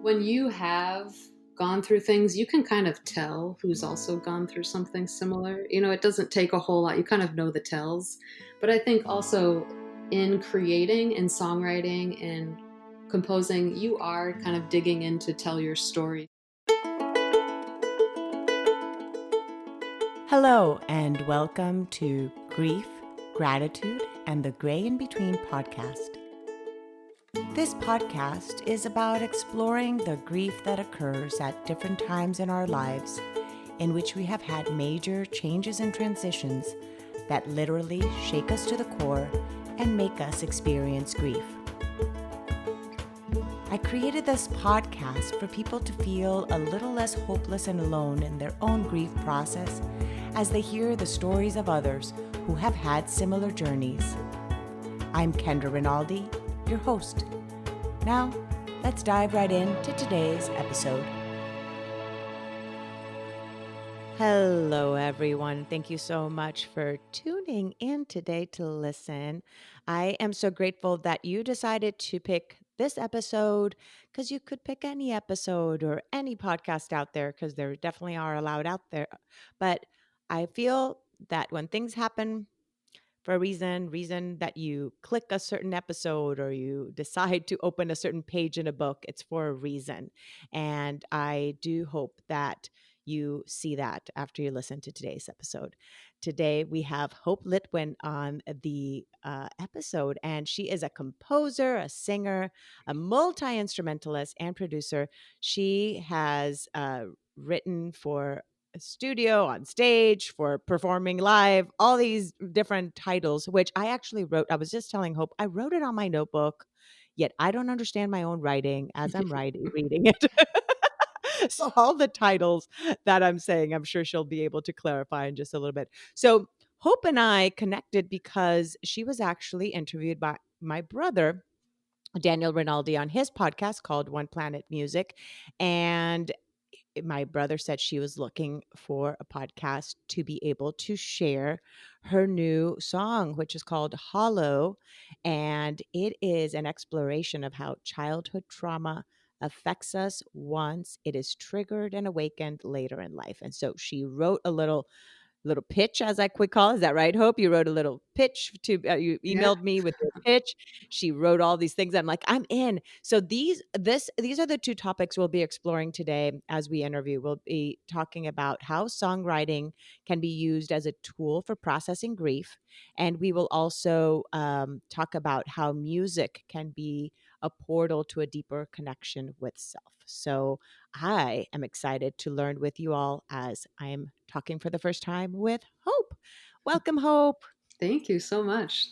when you have gone through things, you can kind of tell who's also gone through something similar. It doesn't take a whole lot. You kind of know the tells. But I think also in creating and songwriting and composing, you are kind of digging in to tell your story. Hello, and welcome to Grief, Gratitude, and the Gray in Between podcast. This podcast is about exploring the grief that occurs at different times in our lives, in which we have had major changes and transitions that literally shake us to the core and make us experience grief. I created this podcast for people to feel a little less hopeless and alone in their own grief process as they hear the stories of others who have had similar journeys. I'm Kendra Rinaldi, your host. Now, let's dive right into today's episode. Hello, everyone. Thank you so much for tuning in today to listen. I am so grateful that you decided to pick this episode, because you could pick any episode or any podcast out there, because there definitely are allowed out there. But I feel that when things happen for a reason that you click a certain episode or you decide to open a certain page in a book, it's for a reason. And I do hope that you see that after you listen to today's episode. Today, we have Hope Litwin on the episode, and she is a composer, a singer, a multi-instrumentalist, and producer. She has written for a studio, on stage, for performing live, all these different titles, which I actually wrote. I was just telling Hope, I wrote it on my notebook, yet I don't understand my own writing as I'm reading it. So all the titles that I'm saying, I'm sure she'll be able to clarify in just a little bit. So Hope and I connected because she was actually interviewed by my brother, Daniel Rinaldi, on his podcast called One Planet Music. And my brother said she was looking for a podcast to be able to share her new song, which is called Hollow. And it is an exploration of how childhood trauma affects us once it is triggered and awakened later in life. And so she wrote a little pitch, as I could call. Is that right, Hope? You wrote a little pitch to you Yeah. emailed me with your pitch. She wrote all these things. I'm like, I'm in. So these are the two topics we'll be exploring today as we interview. We'll be talking about how songwriting can be used as a tool for processing grief, and we will also talk about how music can be a portal to a deeper connection with self. So I am excited to learn with you all as I am talking for the first time with Hope. Welcome, Hope. Thank you so much.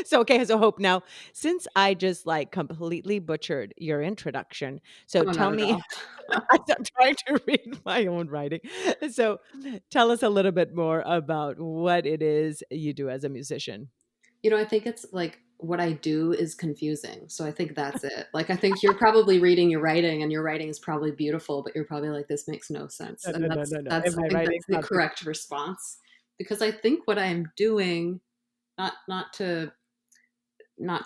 So Hope, now, since I just like completely butchered your introduction, so Oh, tell not at me, all. I'm trying to read my own writing. So tell us a little bit more about what it is you do as a musician. I think it's like what I do is confusing. So I think that's it. Like, I think you're probably reading your writing and your writing is probably beautiful, but you're probably like, this makes no sense. No, And no, no, no, no. that's, Am I I think writing that's the something? correct response because I think what I'm doing, not to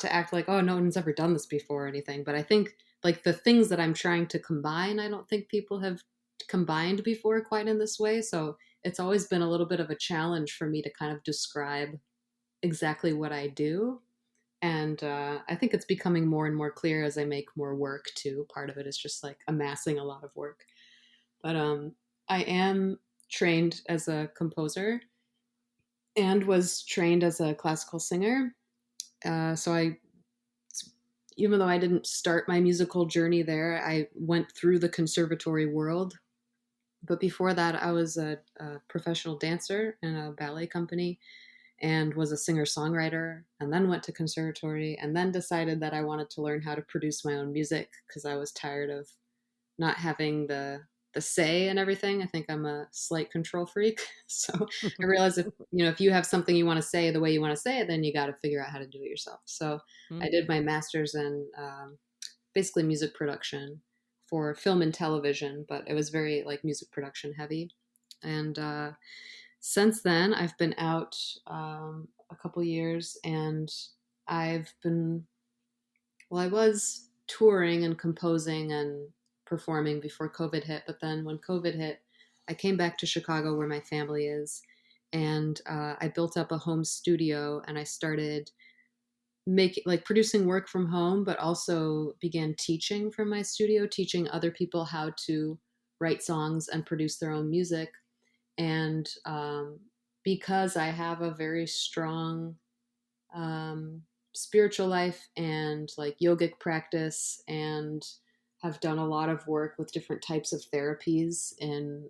act like, oh, no one's ever done this before or anything, but I think like the things that I'm trying to combine, I don't think people have combined before quite in this way. So it's always been a little bit of a challenge for me to kind of describe exactly what I do. And I think it's becoming more and more clear as I make more work too. Part of it is just like amassing a lot of work. But I am trained as a composer and was trained as a classical singer. So even though I didn't start my musical journey there, I went through the conservatory world. But before that, I was a professional dancer in a ballet company and was a singer songwriter, and then went to conservatory, and then decided that I wanted to learn how to produce my own music because I was tired of not having the say and everything. I think I'm a slight control freak. So I realized if you have something you want to say the way you want to say it, then you got to figure out how to do it yourself. So I did my master's in basically music production for film and television, but it was very like music production heavy. And since then, I've been out a couple years, and I've been, well, I was touring and composing and performing before COVID hit. But then when COVID hit, I came back to Chicago where my family is, and I built up a home studio, and I started making like producing work from home, but also began teaching from my studio, teaching other people how to write songs and produce their own music. And because I have a very strong um, spiritual life and like yogic practice, and have done a lot of work with different types of therapies in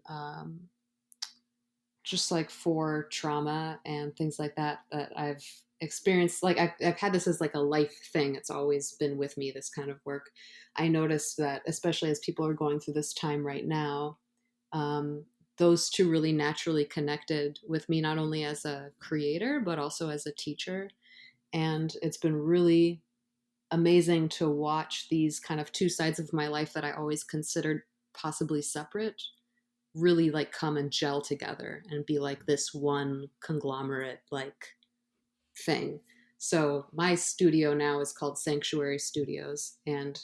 just like for trauma and things like that, that I've experienced. Like I've had this as like a life thing. It's always been with me, this kind of work. I noticed that especially as people are going through this time right now, um, those two really naturally connected with me, not only as a creator but also as a teacher. And it's been really amazing to watch these kind of two sides of my life that I always considered possibly separate really like come and gel together and be like this one conglomerate like thing. So my studio now is called Sanctuary Studios, and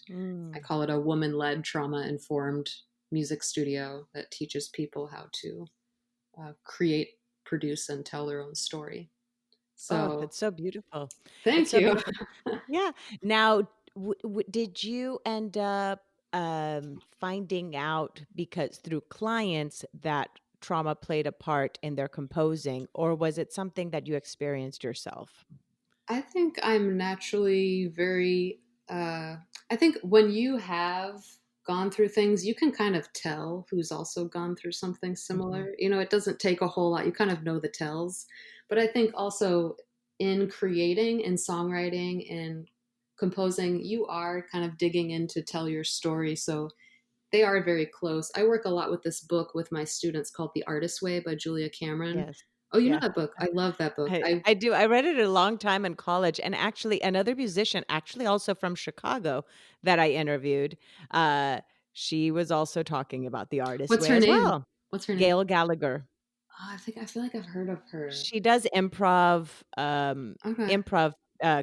I Mm. call it a woman-led trauma-informed music studio that teaches people how to create, produce, and tell their own story. Oh, So that's so beautiful. That's thank so you. beautiful. Yeah. Now, did you end up finding out because through clients that trauma played a part in their composing, or was it something that you experienced yourself? I think I'm naturally very. I think when you have gone through things, you can kind of tell who's also gone through something Hmm. similar. You know, it doesn't take a whole lot. You kind of know the tells. But I think also in creating, in songwriting, in composing, you are kind of digging in to tell your story. So they are very close. I work a lot with this book with my students called The Artist's Way by Julia Cameron. Yes. Oh, you know Yeah. that book? I love that book. I do. I read it a long time in college, and actually another musician, actually also from Chicago that I interviewed, uh, she was also talking about The Artist's What's Way her as name? well. What's her name? Gail Gallagher. Oh, I feel like I've heard of her. She does Okay. improv,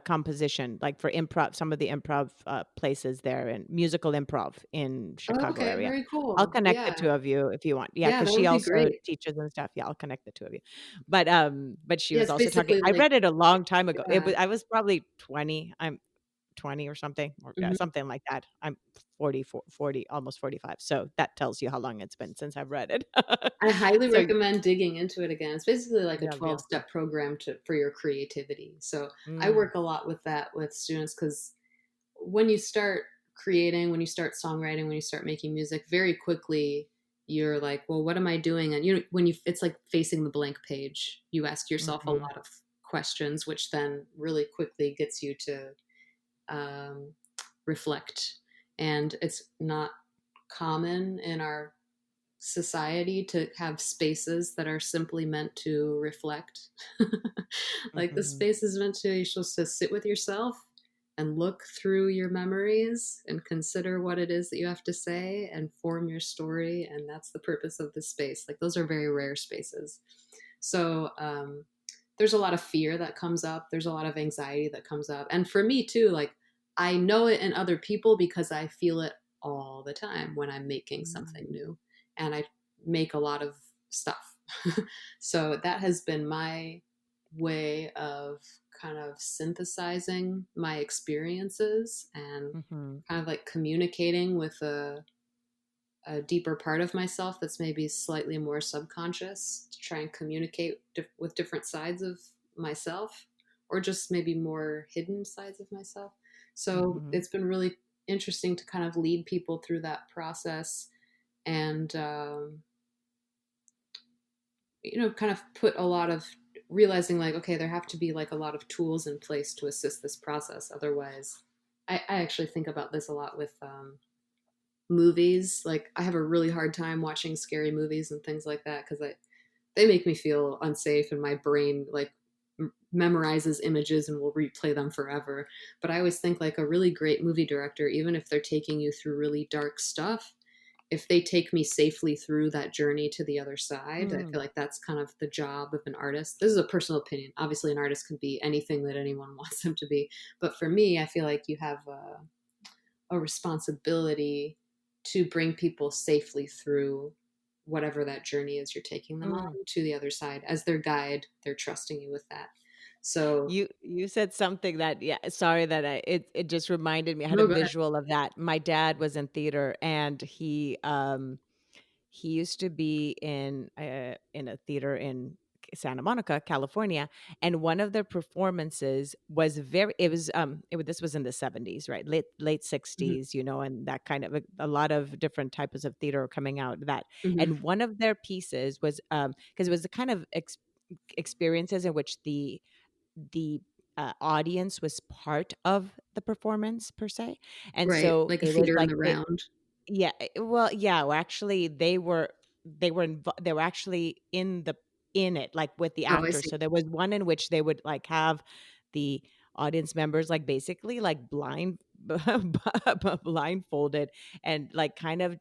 composition, like for improv some of the improv, places there and musical improv in Oh, Chicago okay, area. very I'll cool. connect the Yeah. 2 of you if you want. Yeah, Yeah, because that she would be also great. teaches and stuff. Yeah, I'll connect the 2 of you. But she Yeah, was it's also talking basically I like read it a long time ago. It yeah. was I was probably 20. I'm 20 or something, or yeah, Mhm. something like that. I'm 44, 40, almost 45. So that tells you how long it's been since I've read it. I highly So recommend digging into it again. It's basically like a yeah, yeah. 12-step program to for your creativity. So, I Mm, work a lot with that with students because when you start creating, when you start songwriting, when you start making music, very quickly you're like, well, what am I doing? And you know, when you, it's like facing the blank page. You ask yourself a mhm, lot of questions, which then really quickly gets you to um, reflect. And it's not common in our society to have spaces that are simply meant to reflect. Like the mhm, space is meant to, you're supposed to sit with yourself and look through your memories and consider what it is that you have to say and form your story. And that's the purpose of this space. Like those are very rare spaces. So there's a lot of fear that comes up. There's a lot of anxiety that comes up. And for me too, like I know it in other people because I feel it all the time when I'm making something mm, new. And I make a lot of stuff. So that has been my way of kind of synthesizing my experiences and mhm, kind of like communicating with a deeper part of myself that's maybe slightly more subconscious to try and communicate with different sides of myself or just maybe more hidden sides of myself. So mhm, it's been really interesting to kind of lead people through that process and you know, kind of put a lot of realizing like, okay, there have to be like a lot of tools in place to assist this process. Otherwise, I actually think about this a lot with movies. Like, I have a really hard time watching scary movies and things like that because they make me feel unsafe, and my brain like memorizes images and will replay them forever. But I always think like a really great movie director, even if they're taking you through really dark stuff, if they take me safely through that journey to the other side, I mm, feel like that's kind of the job of an artist. This is a personal opinion. Obviously, an artist can be anything that anyone wants them to be. But for me, I feel like you have a responsibility to bring people safely through whatever that journey is you're taking them on Mm. to the other side. As their guide, they're trusting you with that. So You said something that, yeah, sorry that it just reminded me. I had a no, go ahead. visual of that. My dad was in theater, and he used to be in a theater in Santa Monica, California, and one of their performances was very it was, this was in the '70s, right? Late Hmm. '60s, and that kind of a lot of different types of theater are coming out that Hmm. and one of their pieces was, because it was the kind of experiences in which the audience was part of the performance per se, and Right, so like a it was theater in like the they round. yeah, well, yeah, well, actually, they were actually in it, like, with the Oh, I actors, see. so there was one in which they would, like, have the audience members, like, basically, like, blindfolded and, like, kind of,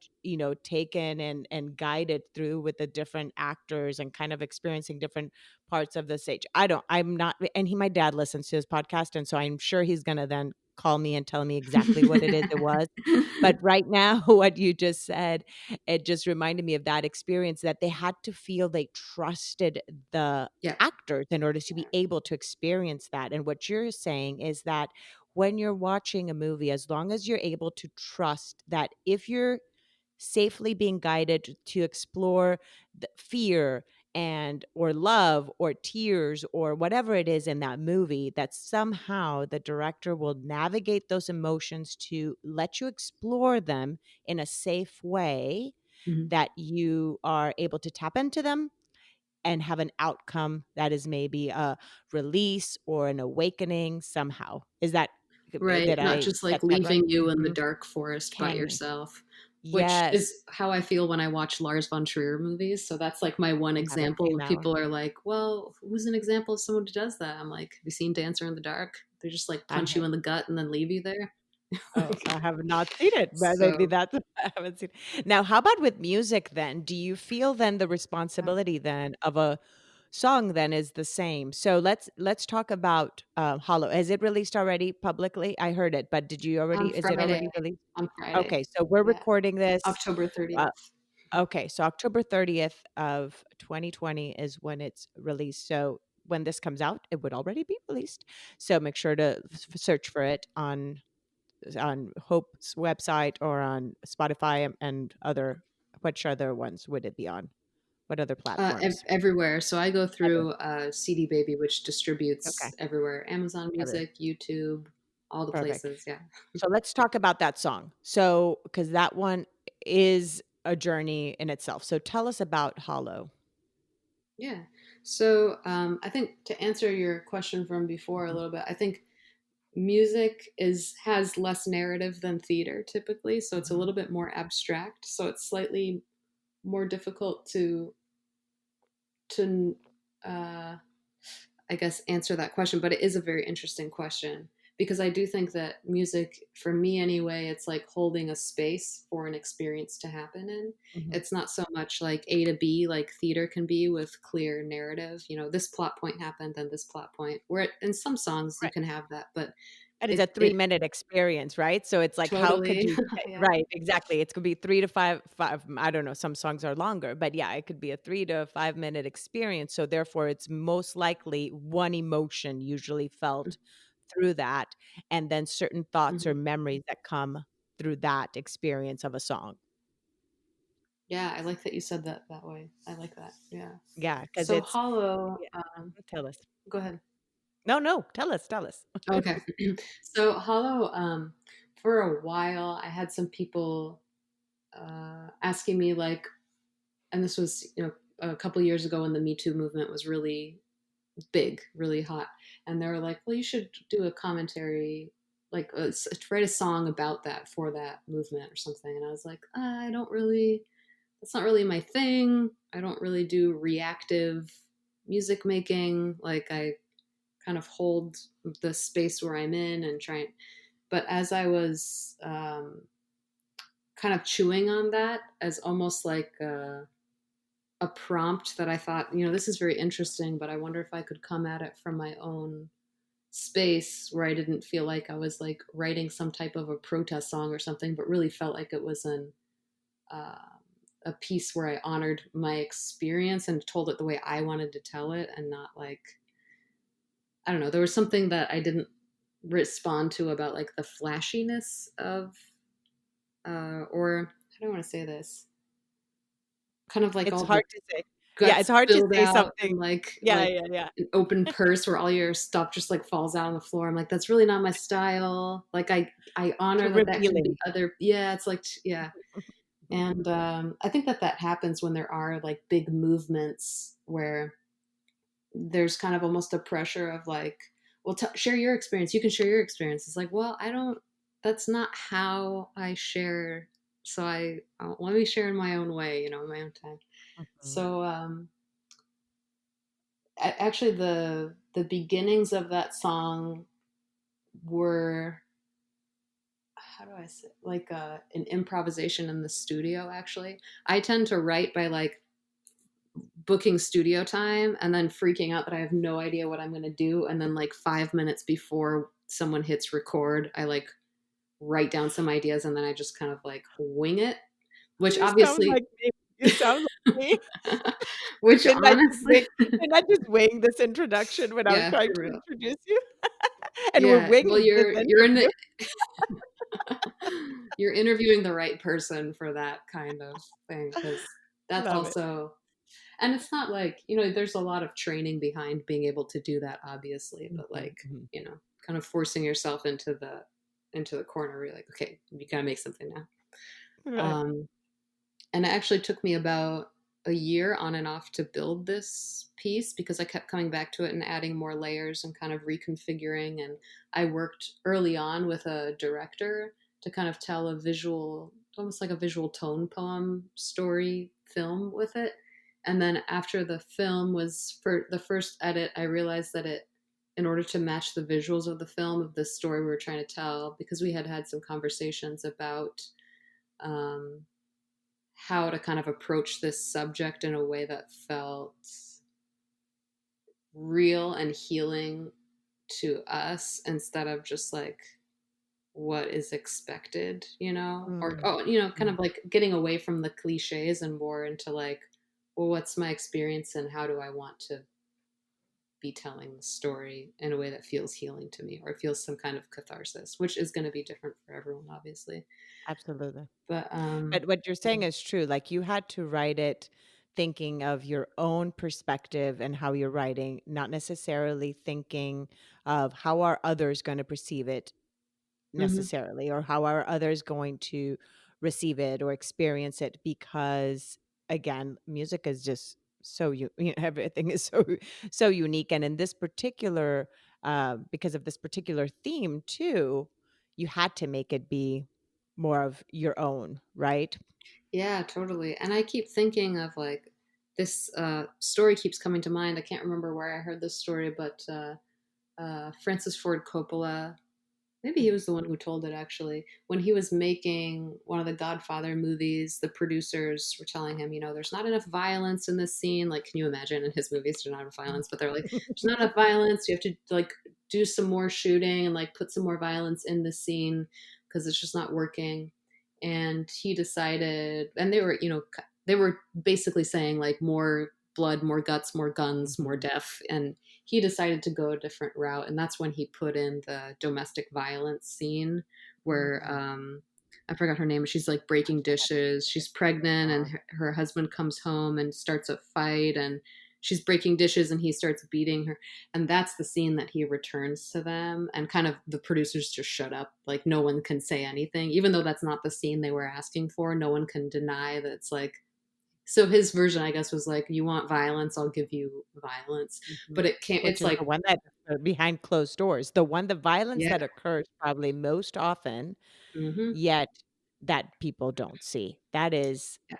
taken and guided through with the different actors and kind of experiencing different parts of the stage. I'm not and he my dad listens to his podcast, and so I'm sure he's gonna then call me and tell me exactly what it was. But right now, what you just said, it just reminded me of that experience that they had to feel they trusted the Yeah. actors in order to be able to experience that. And what you're saying is that when you're watching a movie, as long as you're able to trust that if you're safely being guided to explore the fear and or love or tears or whatever it is in that movie, that somehow the director will navigate those emotions to let you explore them in a safe way, Mhm. that you are able to tap into them and have an outcome that is maybe a release or an awakening somehow. Is that Right, did not I just, get like, that right? leaving you in the Mhm. dark forest by Can yourself, which Yes. is how I feel when I watch Lars von Trier movies, so that's, like, my one I haven't example seen when that one. people are like, "Well, who's an example of someone who does that?" I'm like, "Have you seen Dancer in the Dark?" They just, like, I punch you have in the gut and then leave you there. Oh, Like, I have not seen it, but maybe so that's I haven't seen Now, how about with music then? Do you feel then the yeah, responsibility then of a song then is the same? So let's talk about, Hollow. Has it released already publicly? I heard it, but did you on already is it Friday already released? on Friday, Okay, so we're yeah, recording this, October 30th. uh okay, so October 30th of 2020 is when it's released. So when this comes out, it would already be released. So make sure to search for it on Hope's website or on Spotify and other which other ones would it be on? What other platforms? Everywhere. So I go Every through CD Baby, which Okay, distributes everywhere: Amazon every Music, YouTube, all the perfect. places. Yeah. So let's talk about that song. So because that one is a journey in itself. So tell us about Hollow. Yeah. So I think to answer your question from before a Mhm, little bit, I think music is has less narrative than theater typically, so it's a mhm. little bit more abstract. So it's slightly more difficult to uh, I guess, answer that question, but it is a very interesting question because I do think that music, for me anyway, it's like holding a space for an experience to happen in. Mhm. It's not so much like A to B like theater can be with clear narrative. This plot point happened, then this plot point. Where in some songs you Right. can have that, but And it's a it 3-minute experience, right? So it's like, how could totally, you yeah. right, exactly. It could be 3 to 5, I don't know, some songs are longer, but yeah, it could be a 3 to 5-minute experience, so therefore, it's most likely one emotion usually felt through that, and then certain thoughts or Mhm. memories that come through that experience of a song. Yeah, I like that you said that way. I like that. Yeah. Yeah, because So it's Hollow, yeah, tell us. go ahead. No, no, tell us. Okay. So Hollow, for a while, I had some people asking me like, and this was a couple years ago when the Me Too movement was really big, really hot, and they were like, "Well, you should do a commentary, like write a song about that for that movement or something." And I was like, I don't really. That's not really my thing. I don't really do reactive music making. Like I kind of hold the space where I'm in and try. But as I was kind of chewing on that as almost like a prompt that I thought, this is very interesting, but I wonder if I could come at it from my own space where I didn't feel like I was like writing some type of a protest song or something, but really felt like it was an uh, a piece where I honored my experience and told it the way I wanted to tell it, and not like, I don't know, there was something that I didn't respond to about like the flashiness of, or how do I want to say this? Kind of like It's all the hard to say. Yeah, guts it's hard to spilled say out something. and Yeah, like yeah, yeah. an open purse where all your stuff just like falls out on the floor. I'm like, that's really not my style. Like I Too honor that that can be revealing. other. Yeah, it's like yeah. And I think that that happens when there are like big movements where there's kind of almost a pressure of like, well, share your experience. You can share your experience. It's like, well, I don't. That's not how I share. So let me share in my own way, in my own time. Mhm. So actually, the beginnings of that song were, how do I say, like an improvisation in the studio. Actually, I tend to write by like booking studio time and then freaking out that I have no idea what I'm going to do. And then like 5 minutes before someone hits record, I like write down some ideas and then I just kind of like wing it, which You sound obviously, like me. You sound like me. which Didn't I just honestly, wing didn't I just wing this introduction when I was yeah, trying for to real. introduce you? And we're Yeah. Well, winging this you're in interview. the, you're interviewing the right person for that kind of thing. Cause that's Love it. also, and it's not like, there's a lot of training behind being able to do that, obviously, but Mhm, like, mhm. kind of forcing yourself into the corner where you're like, okay, you gotta make something now. Right. Um, and it actually took me about a year on and off to build this piece because I kept coming back to it and adding more layers and kind of reconfiguring. And I worked early on with a director to kind of tell a visual, almost like a visual tone poem story film with it. And then after the film was for the first edit, I realized that in order to match the visuals of the film of the story we were trying to tell, because we had had some conversations about um, how to kind of approach this subject in a way that felt real and healing to us instead of just like what is expected, or Mm, oh, kind mm. of like getting away from the cliches and more into like, well, what's my experience and how do I want to be telling the story in a way that feels healing to me or feels some kind of catharsis, which is going to be different for everyone, obviously. Absolutely. But But what you're saying is true. Like you had to write it thinking of your own perspective and how you're writing, not necessarily thinking of how are others going to perceive it mm-hmm. necessarily, or how are others going to receive it or experience it, because again, music is just everything is so unique, and in this particular because of this particular theme too, you had to make it be more of your own, right? Yeah, totally. And I keep thinking of like this story keeps coming to mind. I can't remember where I heard this story, but Francis Ford Coppola, maybe he was the one who told it actually. When he was making one of the Godfather movies, the producers were telling him, there's not enough violence in this scene. Like, can you imagine in his movies, there's not enough violence, but they're like, there's not enough violence. You have to like do some more shooting and like put some more violence in the scene because it's just not working. And he decided, and they were basically saying like more blood, more guts, more guns, more Mhm. death. And he decided to go a different route, and that's when he put in the domestic violence scene where Mm. I forgot her name. She's like breaking dishes. She's pregnant, and Wow. her husband comes home and starts a fight, and she's breaking dishes, and he starts beating her. And that's the scene that he returns to them, and kind of the producers just shut up. Like no one can say anything, even though that's not the scene they were asking for. No one can deny that it's like, so his version, I guess, was like, "You want violence? I'll give you violence." Mhm. But it can't. Which It's is like, the one that behind closed doors, the violence yeah, that occurs probably most often, hmm, yet that people don't see. That is yeah,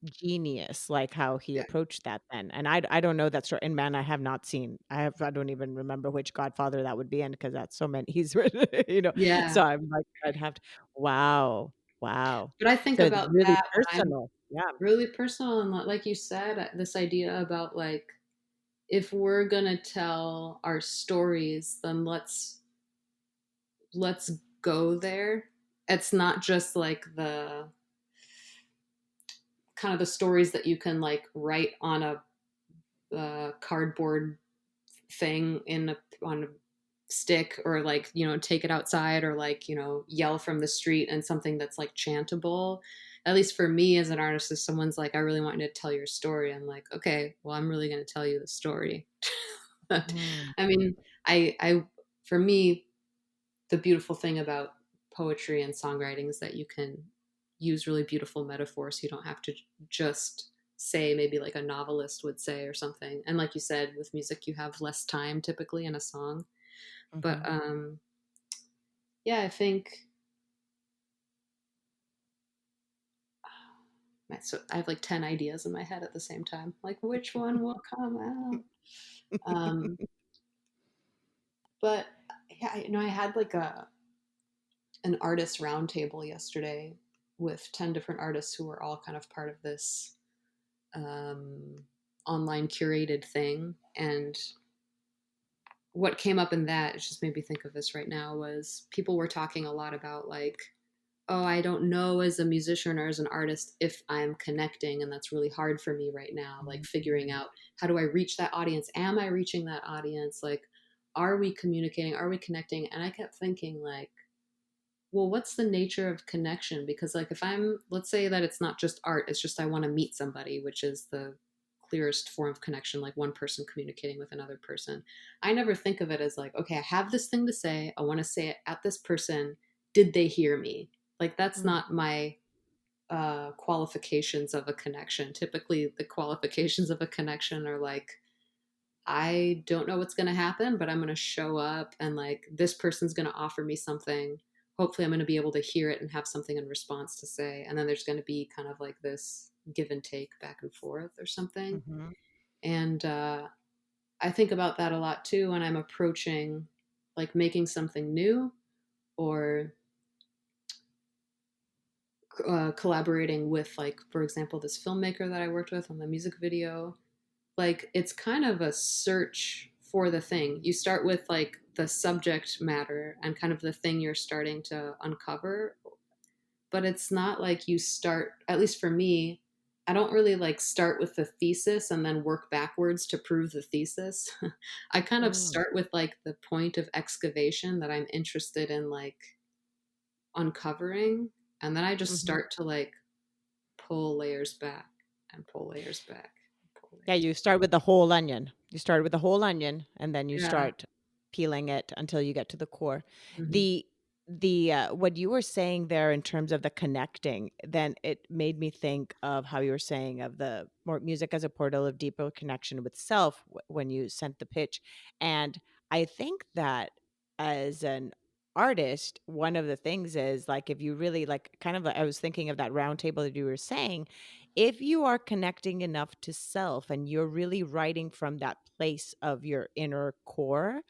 genius, like how he yeah, approached that then. And I don't know that story. And man, I have not seen. I don't even remember which Godfather that would be in because that's so many he's written. yeah. So I'm like I'd have to. Wow, wow. But I think So it's about really that when I'm personal. Yeah. really personal, and like you said, this idea about like, if we're gonna tell our stories, then let's go there. It's not just like kind of the stories that you can like write on a cardboard thing on a stick, or like, take it outside, or like, yell from the street, and something that's like chantable. At least for me as an artist, if someone's like, I really want you to tell your story, I'm like, okay, well, I'm really going to tell you the story. Mm. I mean, I for me, the beautiful thing about poetry and songwriting is that you can use really beautiful metaphors. You don't have to just say maybe like a novelist would say or something. And like you said, with music, you have less time typically in a song. But Mhm. yeah, I think so. I have like 10 ideas in my head at the same time. Like, which one will come out? Um, but yeah, I had like an artist roundtable yesterday with 10 different artists who were all kind of part of this um, online curated thing. And what came up in that, it just made me think of this right now, was people were talking a lot about like, oh, I don't know as a musician or as an artist if I'm connecting, and that's really hard for me right now, like figuring Mhm. out, how do I reach that audience? Am I reaching that audience? Like, are we communicating? Are we connecting? And I kept thinking like, well, what's the nature of connection? Because like, if I'm, let's say that it's not just art, it's just I want to meet somebody, which is the clearest form of connection, like one person communicating with another person. I never think of it as like, okay, I have this thing to say, I want to say it at this person, did they hear me? Like, that's Mm. not my qualifications of a connection. Typically the qualifications of a connection are like, I don't know what's going to happen, but I'm going to show up, and like, this person's going to offer me something. Hopefully, I'm going to be able to hear it and have something in response to say. And then there's going to be kind of like this give and take back and forth or something. Mhm. And I think about that a lot too when I'm approaching like making something new, or collaborating with, like, for example, this filmmaker that I worked with on the music video. Like, it's kind of a search for the thing. You start with like the subject matter and kind of the thing you're starting to uncover, but it's not like you start, at least for me, I don't really like start with the thesis and then work backwards to prove the thesis. I kind of Mm. start with like the point of excavation that I'm interested in like uncovering, and then I just Mhm. start to like pull layers back and pull layers back and pull Yeah, layers. you start with the whole onion. You start with the whole onion, and then you Yeah. start peeling it until you get to the core. Hmm. The what you were saying there in terms of the connecting, then it made me think of how you were saying of the more music as a portal of deeper connection with self when you sent the pitch. And I think that as an artist, one of the things is like if you really like kind of I was thinking of that round table that you were saying, if you are connecting enough to self and you're really writing from that place of your inner core,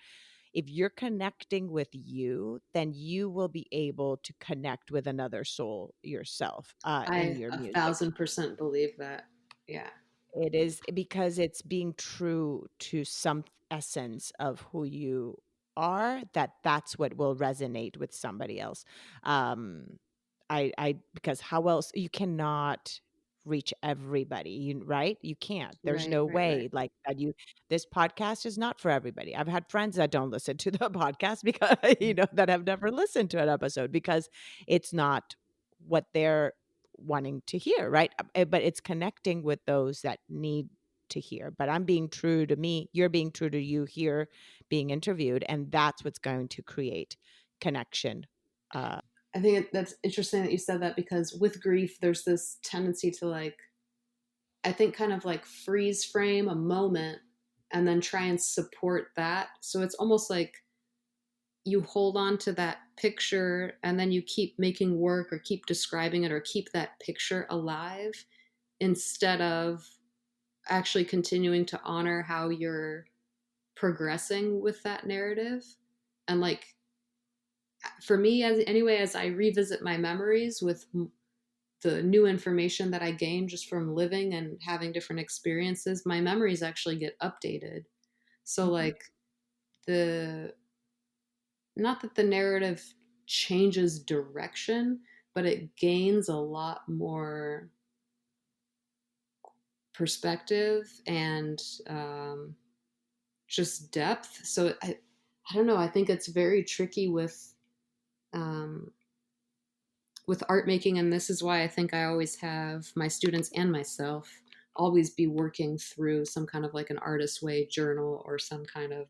if you're connecting with you, then you will be able to connect with another soul yourself in I your a music. 1000% believe that. Yeah. It is because it's being true to some essence of who you are, that's what will resonate with somebody else. Um, I because how else you cannot reach everybody, right? You can't. There's Right, no right, right. way like that you this podcast is not for everybody. I've had friends that don't listen to the podcast because that have never listened to an episode because it's not what they're wanting to hear, right? But it's connecting with those that need to hear. But I'm being true to me, you're being true to you here being interviewed, and that's what's going to create connection. Uh, I think that's interesting that you said that, because with grief, there's this tendency to like, I think, kind of like freeze frame a moment and then try and support that. So it's almost like you hold on to that picture and then you keep making work or keep describing it or keep that picture alive, instead of actually continuing to honor how you're progressing with that narrative. And like, for me, as anyway, as I revisit my memories with the new information that I gain just from living and having different experiences, my memories actually get updated. So mhm. like, the not that the narrative changes direction, but it gains a lot more perspective and um, just depth. So I don't know. I think it's very tricky um, with art making, and this is why I think I always have my students and myself always be working through some kind of like an artist way journal or some kind of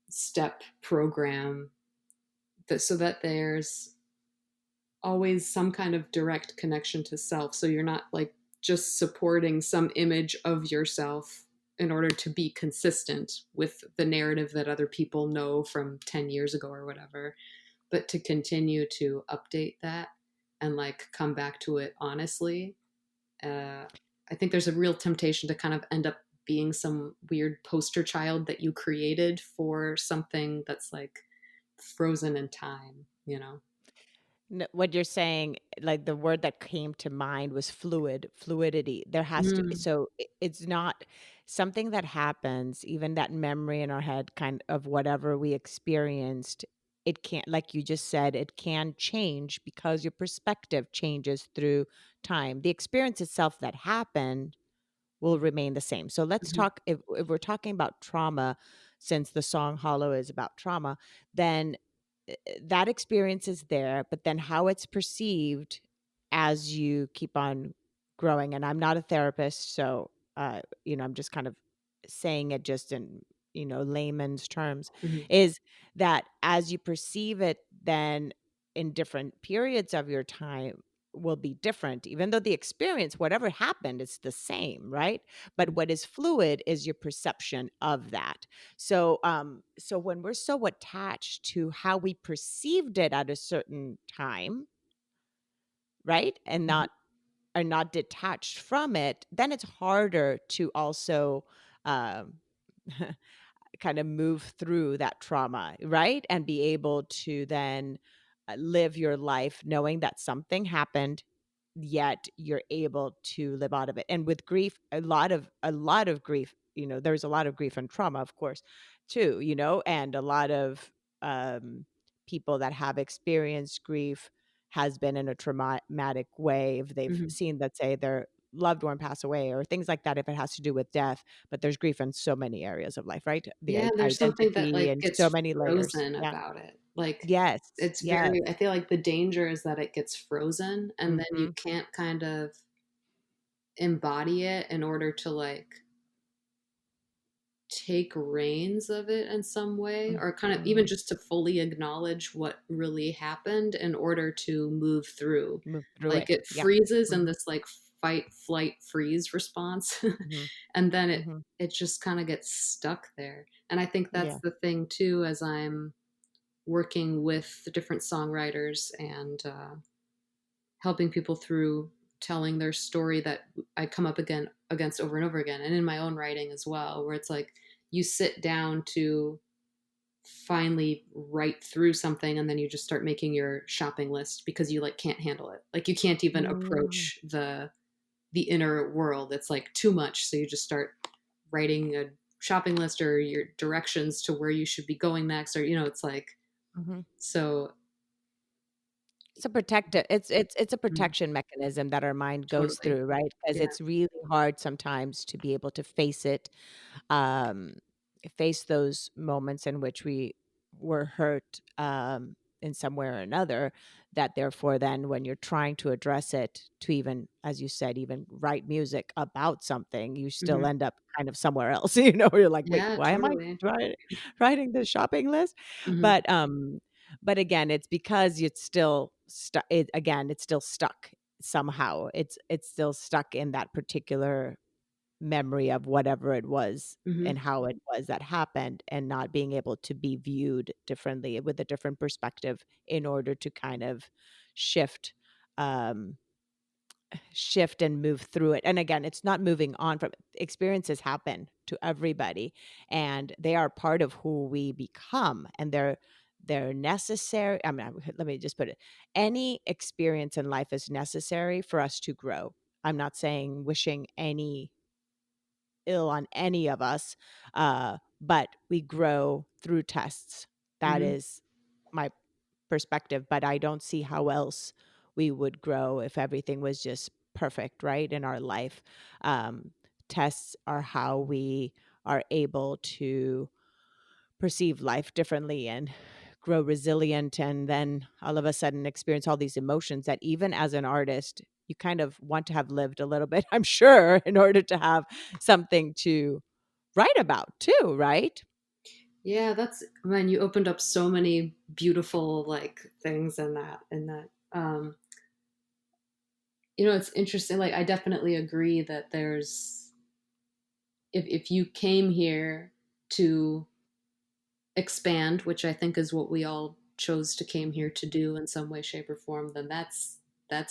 step program so that there's always some kind of direct connection to self. So you're not like just supporting some image of yourself in order to be consistent with the narrative that other people know from 10 years ago or whatever, but to continue to update that and like come back to it honestly. Uh, I think there's a real temptation to kind of end up being some weird poster child that you created for something that's like frozen in time, you know? What you're saying, like the word that came to mind was fluidity. There has to, Mm, so it's not something that happens, even that memory in our head, kind of whatever we experienced. It can't, like you just said, it can change because your perspective changes through time. The experience itself that happened will remain the same. So let's mhm, talk, if we're talking about trauma, since the song Hollow is about trauma, then that experience is there, but then how it's perceived as you keep on growing. And I'm not a therapist, so I'm just kind of saying it just in layman's terms, mhm, is that as you perceive it, then in different periods of your time will be different, even though the experience, whatever happened, is the same, right? But what is fluid is your perception of that. So when we're so attached to how we perceived it at a certain time, right? And mhm, not are not detached from it, then it's harder to also um kind of move through that trauma, right? And be able to then live your life knowing that something happened, yet you're able to live out of it. And with grief, a lot of grief, there's a lot of grief and trauma, of course, too, and a lot of um people that have experienced grief has been in a traumatic way if they've mhm. seen, let's say, their loved one pass away or things like that, if it has to do with death. But there's grief in so many areas of life, right? The Yeah, there's something that identity like and so gets many layers. frozen Yeah. about it. Like Yes. it's Yes. very I feel like the danger is that it gets frozen and then you Mhm. can't kind of embody it in order to like take reins of it in some way or kind of even Mhm. just to fully acknowledge what really happened in order to move through. Move through Like it. it Yep. freezes in Mhm. this like fight, flight, freeze response. Mhm. And then it Mhm. it just kind of gets stuck there. And I think that's Yeah. the thing too as I'm working with the different songwriters and helping people through telling their story that I come up again against over and over again, and in my own writing as well, where it's like you sit down to finally write through something and then you just start making your shopping list because you like can't handle it. Like you can't even Mm. approach the inner world. It's like too much. So you just start writing a shopping list or your directions to where you should be going next or it's like Mhm. so It's a protective it's a mm, protection mechanism that our mind goes totally. through, right? Because Yeah. it's really hard sometimes to be able to face it, um, face those moments in which we were hurt, in some way or another, that therefore then when you're trying to address it, to even, as you said, even write music about something, you still Mhm. end up kind of somewhere else, where you're like, "Wait, Yeah, why am I totally. writing this shopping list?" Mhm. But again, it's because it's still stuck. It's still stuck somehow. It's still stuck in that particular memory of whatever it was Mhm. and how it was that happened, and not being able to be viewed differently with a different perspective in order to kind of shift um shift and move through it. And again, it's not moving on from experiences happen to everybody, and they are part of who we become, and they're necessary. I mean, let me just put it, any experience in life is necessary for us to grow. I'm not saying wishing any ill on any of us, but we grow through tests. That Mhm. is my perspective, but I don't see how else we would grow if everything was just perfect, right, in our life. Um, Tests are how we are able to perceive life differently and grow resilient, and then all of a sudden experience all these emotions that even as an artist you kind of want to have lived a little bit, I'm sure, in order to have something to write about too, right? Yeah, that's man, you opened up so many beautiful like things in that. It's interesting. Like I definitely agree that there's if you came here to expand, which I think is what we all chose to came here to do in some way, shape, or form, then that's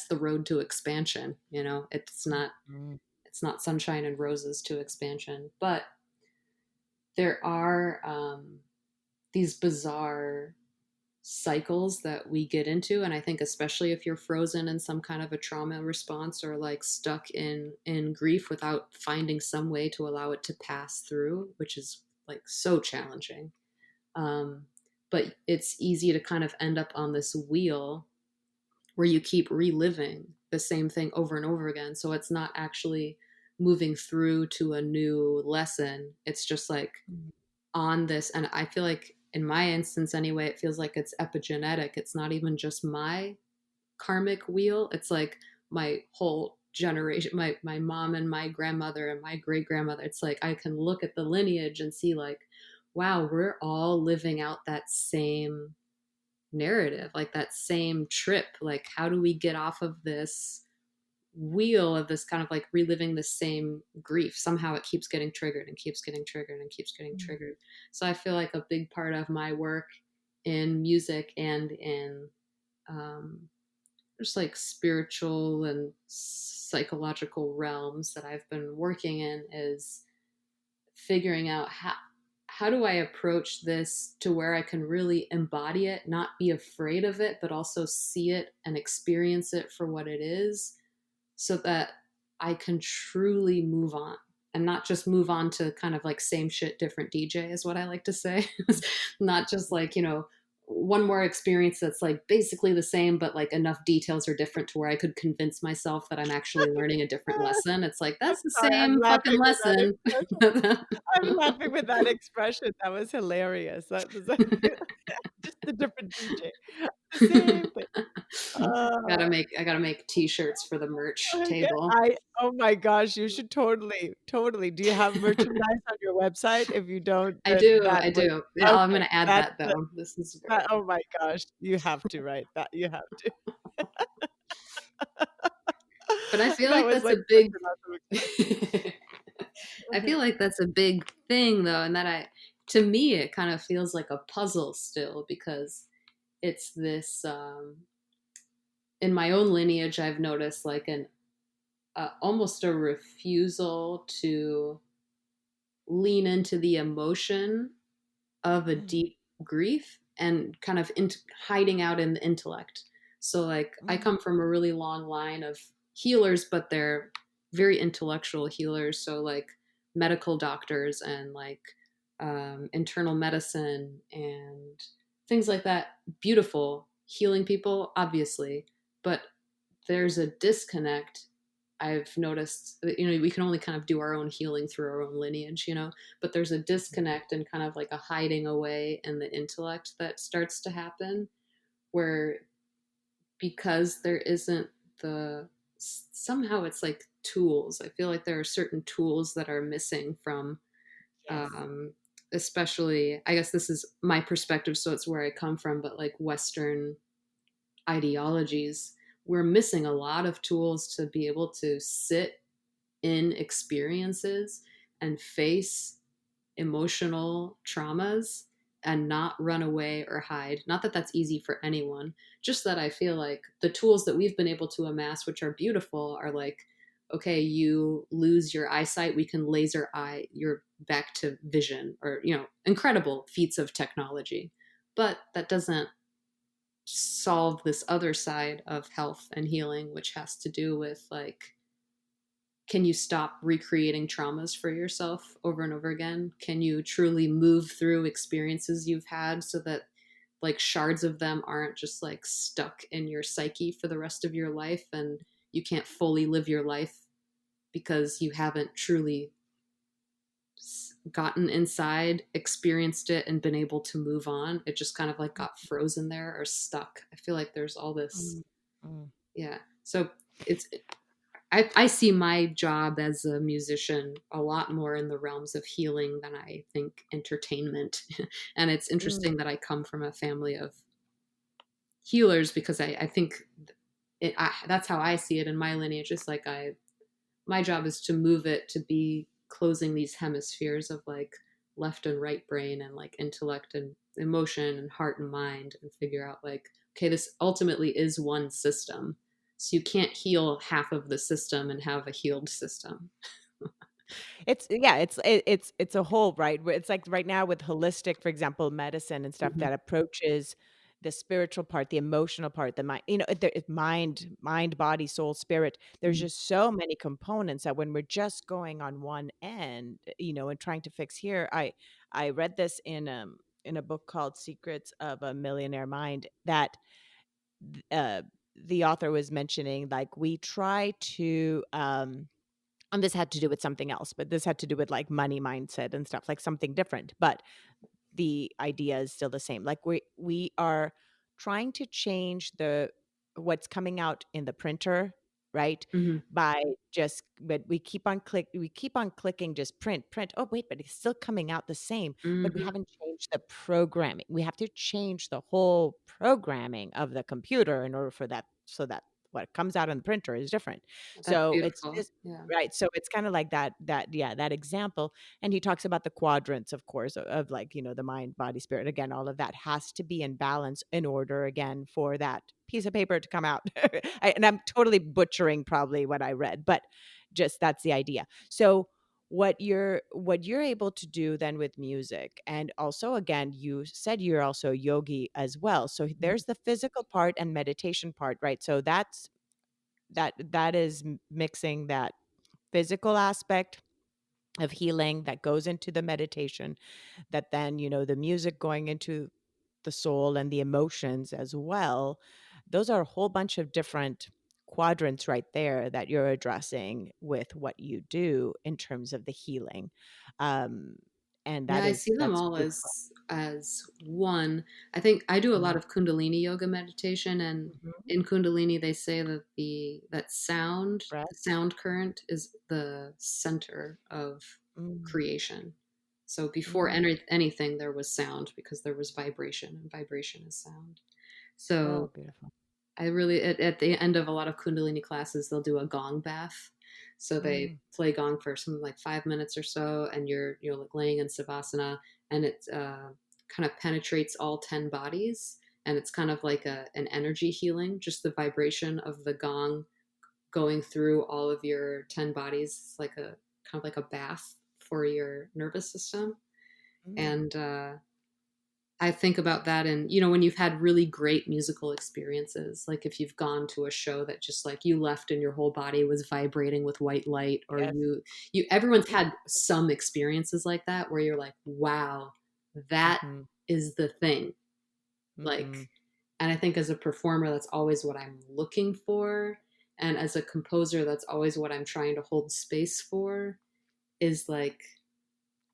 the road to expansion. Mm. It's not sunshine and roses to expansion, but there are these bizarre cycles that we get into, and I think especially if you're frozen in some kind of a trauma response or like stuck in grief without finding some way to allow it to pass through, which is like so challenging. um, but it's easy to kind of end up on this wheel where you keep reliving the same thing over and over again, so it's not actually moving through to a new lesson. It's just like Mm. on this, and I feel like in my instance anyway, it feels like it's epigenetic. It's not even just my karmic wheel, it's like my whole generation, my mom and my grandmother and my great grandmother. It's like I can look at the lineage and see like, wow, we're all living out that same narrative, like that same trip. Like how do we get off of this wheel of this kind of like reliving the same grief? Somehow it keeps getting triggered and keeps getting triggered and keeps getting Mm. triggered. So I feel like a big part of my work in music and in um, just like spiritual and psychological realms that I've been working in is figuring out how do I approach this to where I can really embody it, not be afraid of it, but also see it and experience it for what it is, so that I can truly move on and not just move on to kind of like same shit, different DJ is what I like to say. Not just like, one more experience that's like basically the same, but like enough details are different to where I could convince myself that I'm actually learning a different lesson. It's like, I'm that's the sorry, I'm same fucking laughing with that lesson. expression. I'm laughing with that expression. That was hilarious. That was just a different DJ. The same thing. Uh, I gotta make t-shirts for the merch yeah, table. oh my gosh, you should totally, totally. Do you have merchandise on your website? If you don't, I then do, that I would do. Yeah, I'm okay. gonna add That's that though. This is that, great. oh my gosh, you have to write that. You have to. But I feel That like was that's a like such big an awesome I feel like that's a big thing though, and that I to me it kind of feels like a puzzle still, because it's this in my own lineage I've noticed like an almost a refusal to lean into the emotion of a Mm, deep grief and kind of hiding out in the intellect. So, like, I mm, come from a really long line of healers, but they're very intellectual healers. So, like, medical doctors and like internal medicine and things like that. Beautiful healing people, obviously, but there's a disconnect. I've noticed that, we can only kind of do our own healing through our own lineage, but there's a disconnect and kind of like a hiding away in the intellect that starts to happen, where because there isn't the somehow it's like tools. I feel like there are certain tools that are missing from yes. um, especially, I guess this is my perspective, so it's where I come from, but like Western ideologies, we're missing a lot of tools to be able to sit in experiences and face emotional traumas and not run away or hide. Not that that's easy for anyone, just that I feel like the tools that we've been able to amass, which are beautiful, are like, okay, you lose your eyesight, we can laser eye, you're back to vision, or, incredible feats of technology. But that doesn't solve this other side of health and healing, which has to do with like, can you stop recreating traumas for yourself over and over again? Can you truly move through experiences you've had so that like shards of them aren't just like stuck in your psyche for the rest of your life, and you can't fully live your life because you haven't truly gotten inside, experienced it, and been able to move on. It just kind of like got frozen there or stuck. I feel like there's all this, Mm, mm, yeah. So it's I see my job as a musician a lot more in the realms of healing than I think entertainment. And it's mm. interesting that I come from a family of healers because I think that's how I see it in my lineage. It's like my job is to move it to be closing these hemispheres of like left and right brain and like intellect and emotion and heart and mind and figure out like, okay, this ultimately is one system. So you can't heal half of the system and have a healed system. It's yeah, it's a whole, right? Where it's like right now with holistic, for example, medicine and stuff Hmm. that approaches the spiritual part, the emotional part, the mind, it's mind, body, soul, spirit. There's Hmm. just so many components that when we're just going on one end, and trying to fix here. I read this in a book called Secrets of a Millionaire Mind that the author was mentioning like we try to and this had to do with something else, but this had to do with like money mindset and stuff, like something different. But the idea is still the same. Like we are trying to change the what's coming out in the printer, right? Hmm. By just but we keep on clicking just print, print. Oh wait, but it's still coming out the same. But we Hmm. haven't changed the programming. We have to change the whole programming of the computer in order for that so that what comes out on the printer is different. That's So it's beautiful. just Yeah. right. So it's kind of like that example, and he talks about the quadrants, of course, of like, the mind, body, spirit. Again, all of that has to be in balance in order, again, for that piece of paper to come out. And I'm totally butchering probably what I read, but just that's the idea. So what you're able to do then with music, and also again you said you're also a yogi as well, so there's the physical part and meditation part, right? So that is mixing that physical aspect of healing that goes into the meditation, that then the music going into the soul and the emotions as well. Those are a whole bunch of different quadrants right there that you're addressing with what you do in terms of the healing. um and Yeah, I see them that's all beautiful. as one. I think I do a lot Mm, of Kundalini yoga meditation, and mhm. in Kundalini they say that that sound, Breath. the sound current, is the center of Mm, creation. So before mm. anything, there was sound because there was vibration, and vibration is sound. Oh, So beautiful. I really at the end of a lot of Kundalini classes, they'll do a gong bath. So they Mm, play gong for something like 5 minutes or so, and you're like laying in savasana, and it kind of penetrates all 10 bodies, and it's kind of like an energy healing, just the vibration of the gong going through all of your 10 bodies. It's like a kind of like a bath for your nervous system, mm. and I think about that, and when you've had really great musical experiences, like if you've gone to a show that just like you left and your whole body was vibrating with white light, or Yes. everyone's had some experiences like that where you're like, wow, that Mhm, is the thing. Like, mhm. and I think as a performer, that's always what I'm looking for. And as a composer, that's always what I'm trying to hold space for, is like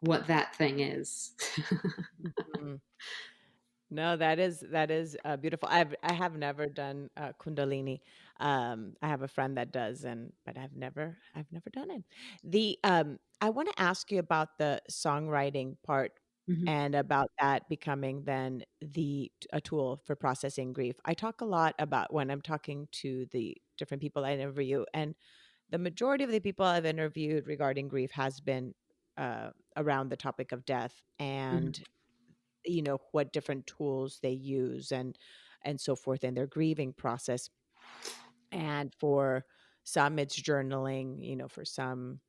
what that thing is. Mhm. No, that is beautiful. I have never done Kundalini. I have a friend that does, but I've never done it. The I want to ask you about the songwriting part Mhm. and about that becoming then a tool for processing grief. I talk a lot about when I'm talking to the different people I interview, and the majority of the people I've interviewed regarding grief has been around the topic of death, Mhm. and what different tools they use and so forth in their grieving process. And for some it's journaling, for some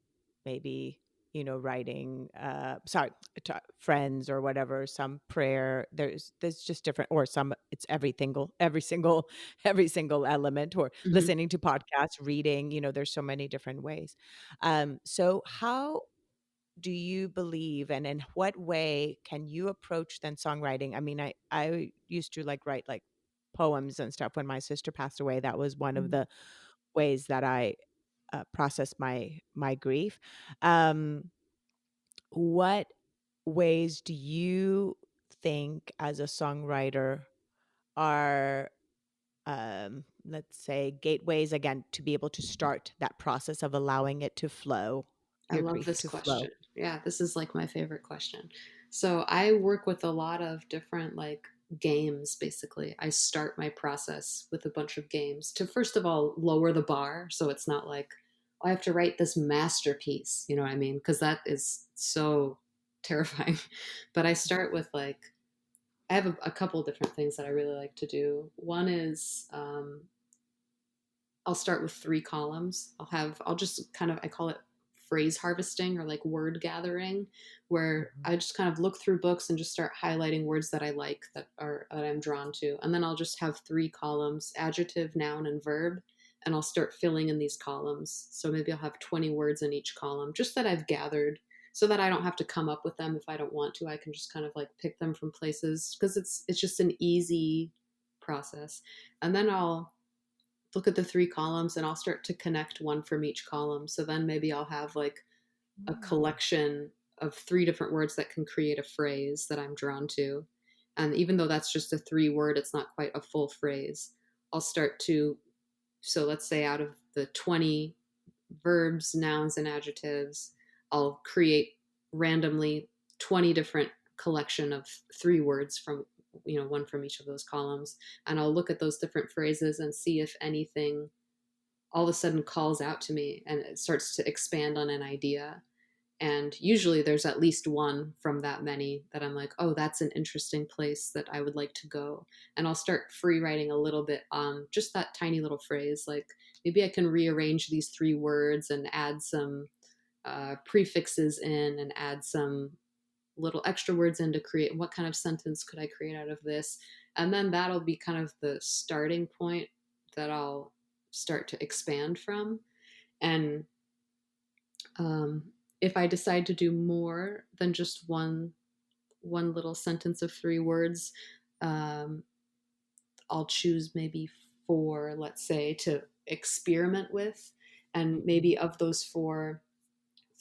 maybe writing, sorry, friends or whatever, some prayer. There's just different, or some it's every single every single element, or Mhm. listening to podcasts, reading. There's so many different ways. So how do you believe, and in what way can you approach then songwriting? I mean, I used to like write like poems and stuff when my sister passed away. That was one of Mhm. the ways that I process my grief. Um, what ways do you think, as a songwriter, are let's say gateways again to be able to start that process of allowing it to flow, I your love grief this to flow? question. Yeah, this is like my favorite question. So I work with a lot of different like games basically. I start my process with a bunch of games to first of all lower the bar so it's not like, "Oh, I have to write this masterpiece, you know what I mean? Because that is so terrifying. But I start with like I have a couple different things that I really like to do. One is I'll start with three columns. I'll just kind of, I call it phrase harvesting or like word gathering, where Mhm. I just kind of look through books and just start highlighting words that I like that I'm drawn to. And then I'll just have three columns, adjective, noun, and verb. And I'll start filling in these columns. So maybe I'll have 20 words in each column, just that I've gathered so that I don't have to come up with them if I don't want to. I can just kind of like pick them from places because it's just an easy process. And then I'll look at the three columns and I'll start to connect one from each column. So then maybe I'll have like a Mm. collection of three different words that can create a phrase that I'm drawn to. And even though that's just a three word, it's not quite a full phrase. I'll start to, so let's say out of the 20 verbs, nouns, and adjectives, I'll create randomly 20 different collection of three words from, one from each of those columns. And I'll look at those different phrases and see if anything all of a sudden calls out to me and it starts to expand on an idea. And usually there's at least one from that many that I'm like, oh, that's an interesting place that I would like to go. And I'll start free writing a little bit on just that tiny little phrase. Like maybe I can rearrange these three words and add some prefixes in and add some little extra words in to create what kind of sentence could I create out of this. And then that'll be kind of the starting point that I'll start to expand from. And if I decide to do more than just one little sentence of three words, um, I'll choose maybe four, let's say, to experiment with, and Mhm. maybe of those four,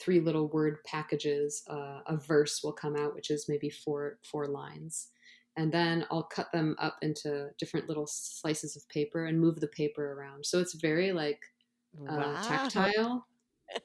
three little word packages, a verse will come out, which is maybe four lines, and then I'll cut them up into different little slices of paper and move the paper around. So it's very like Wow. tactile.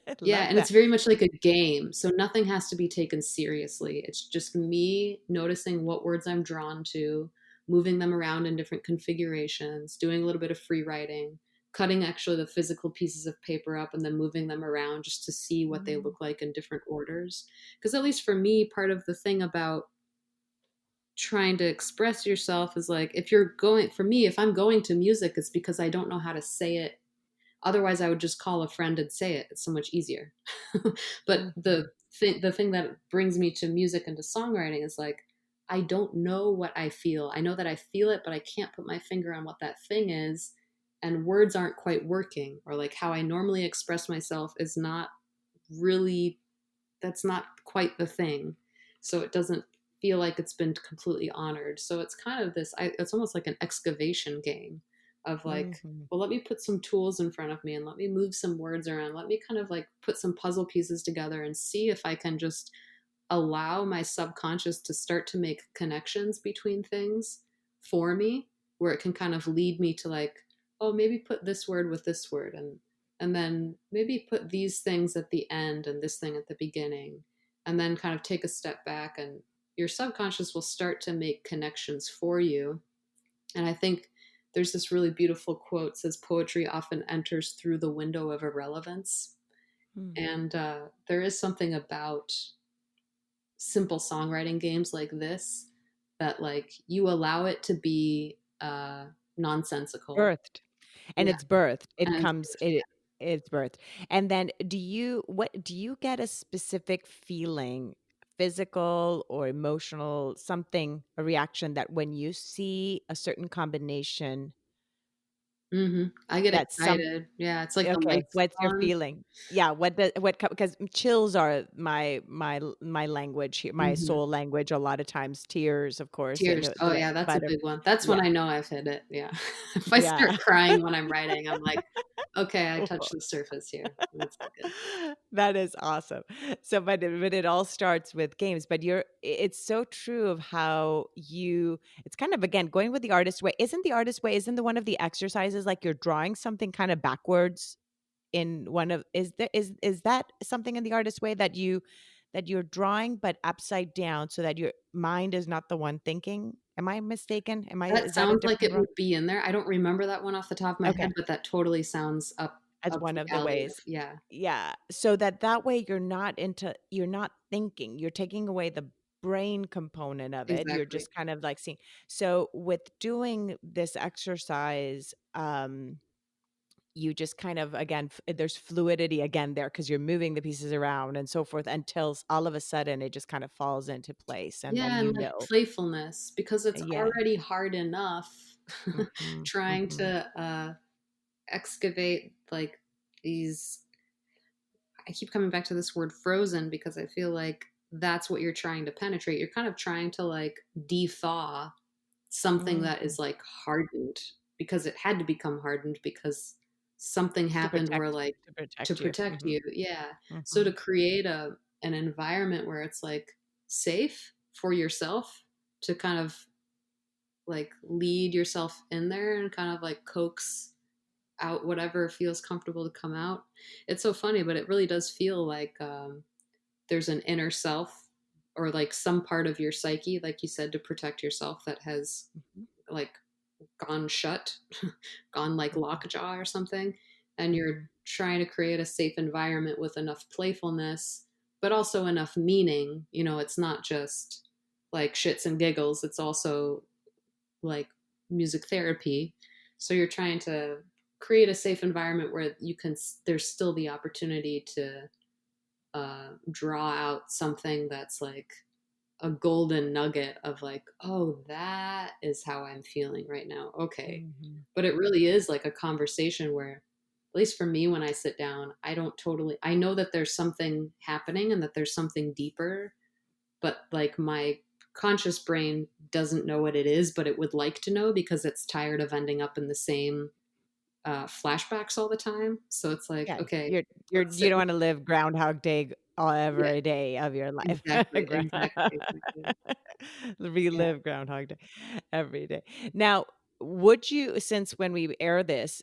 I Yeah, love and it's that. very much like a game. So nothing has to be taken seriously. It's just me noticing what words I'm drawn to, moving them around in different configurations, doing a little bit of free writing, cutting actually the physical pieces of paper up and then moving them around just to see what they Mm. look like in different orders. Because at least for me, part of the thing about trying to express yourself is like if you're going for me, if I'm going to music, it's because I don't know how to say it. Otherwise, I would just call a friend and say it. It's so much easier. But the Mhm. thing that brings me to music and to songwriting is like I don't know what I feel. I know that I feel it, but I can't put my finger on what that thing is, and words aren't quite working, or like how I normally express myself is not really, that's not quite the thing. So it doesn't feel like it's been completely honored. So it's kind of this, it's almost like an excavation game of like, Mhm. well, let me put some tools in front of me and let me move some words around. Let me kind of like put some puzzle pieces together and see if I can just allow my subconscious to start to make connections between things for me, where it can kind of lead me to like, oh, maybe put this word with this word, and then maybe put these things at the end and this thing at the beginning, and then kind of take a step back, and your subconscious will start to make connections for you. And I think there's this really beautiful quote that says poetry often enters through the window of irrelevance. Mm. And there is something about simple songwriting games like this that like you allow it to be nonsensical. Birthed. And Yeah, it's birthed. It and comes it's birthed. And then do you get a specific feeling, physical or emotional, something, a reaction that when you see a certain combination I get That's some excited. Yeah, it's like the okay, lights what's go your on. feeling? Yeah, what because chills are my language here, my Mhm. soul language a lot of times, tears, of course, and Tears. Oh, yeah, that's a but, big one. That's when yeah, I know I've hit it, yeah. If I start yeah. crying when I'm writing, I'm like, "Okay, I touched the surface here. That's not good." That is awesome. So, but it all starts with games, but it's so true of how it's kind of, again, going with the artist way. Isn't the artist way, isn't the one of the exercises like you're drawing something kind of backwards in one of is that something in the artist way that you're drawing but upside down so that your mind is not the one thinking? Am I mistaken? That Is that a sounds like different it draw? would be in there. I don't remember that one off the top of my Okay. head, but that totally sounds As up one the of the alley of ways. yeah, Yeah, so that way you're not thinking, you're taking away the brain component of it, you're exactly. just kind of like seeing. So with doing this exercise, you just kind of, again, there's fluidity again there because you're moving the pieces around and so forth until all of a sudden it just kind of falls into place, and then Yeah, and, like, playfulness because it's Yeah. already hard enough Mhm, trying mhm. to, excavate, like, these I keep coming back to this word frozen because I feel like that's what you're trying to penetrate. You're kind of trying to, like, de-thaw something that Mhm. is, like, hardened because it had to become hardened because something happened where, like To to protect you. protect Mhm, you, yeah. So to mhm. create an environment where it's, like, safe for yourself to kind of, like, lead yourself in there and kind of, like, coax out whatever feels comfortable to come out. It's so funny, but it really does feel like, there's an inner self or, like, some part of your psyche, like you said, to protect yourself that has, Mhm, like, gone shut, gone like mhm, lockjaw or something, and you're mhm. trying to create a safe environment with enough playfulness, but also enough meaning. It's not just like shits and giggles, it's also like music therapy. So you're trying to create a safe environment where there's still the opportunity to draw out something that's like a golden nugget of like, oh, that is how I'm feeling right now. Okay. Mhm. But it really is like a conversation where, at least for me, when I sit down, I know that there's something happening and that there's something deeper, but like my conscious brain doesn't know what it is, but it would like to know because it's tired of ending up in the same flashbacks all the time. So it's like, Yeah, okay, you sit don't with, wanna live Groundhog Day all yeah, every day of your life. exactly, Ground exactly, exactly. Yeah. Relive Groundhog Day every day. Now, would you, since when we air this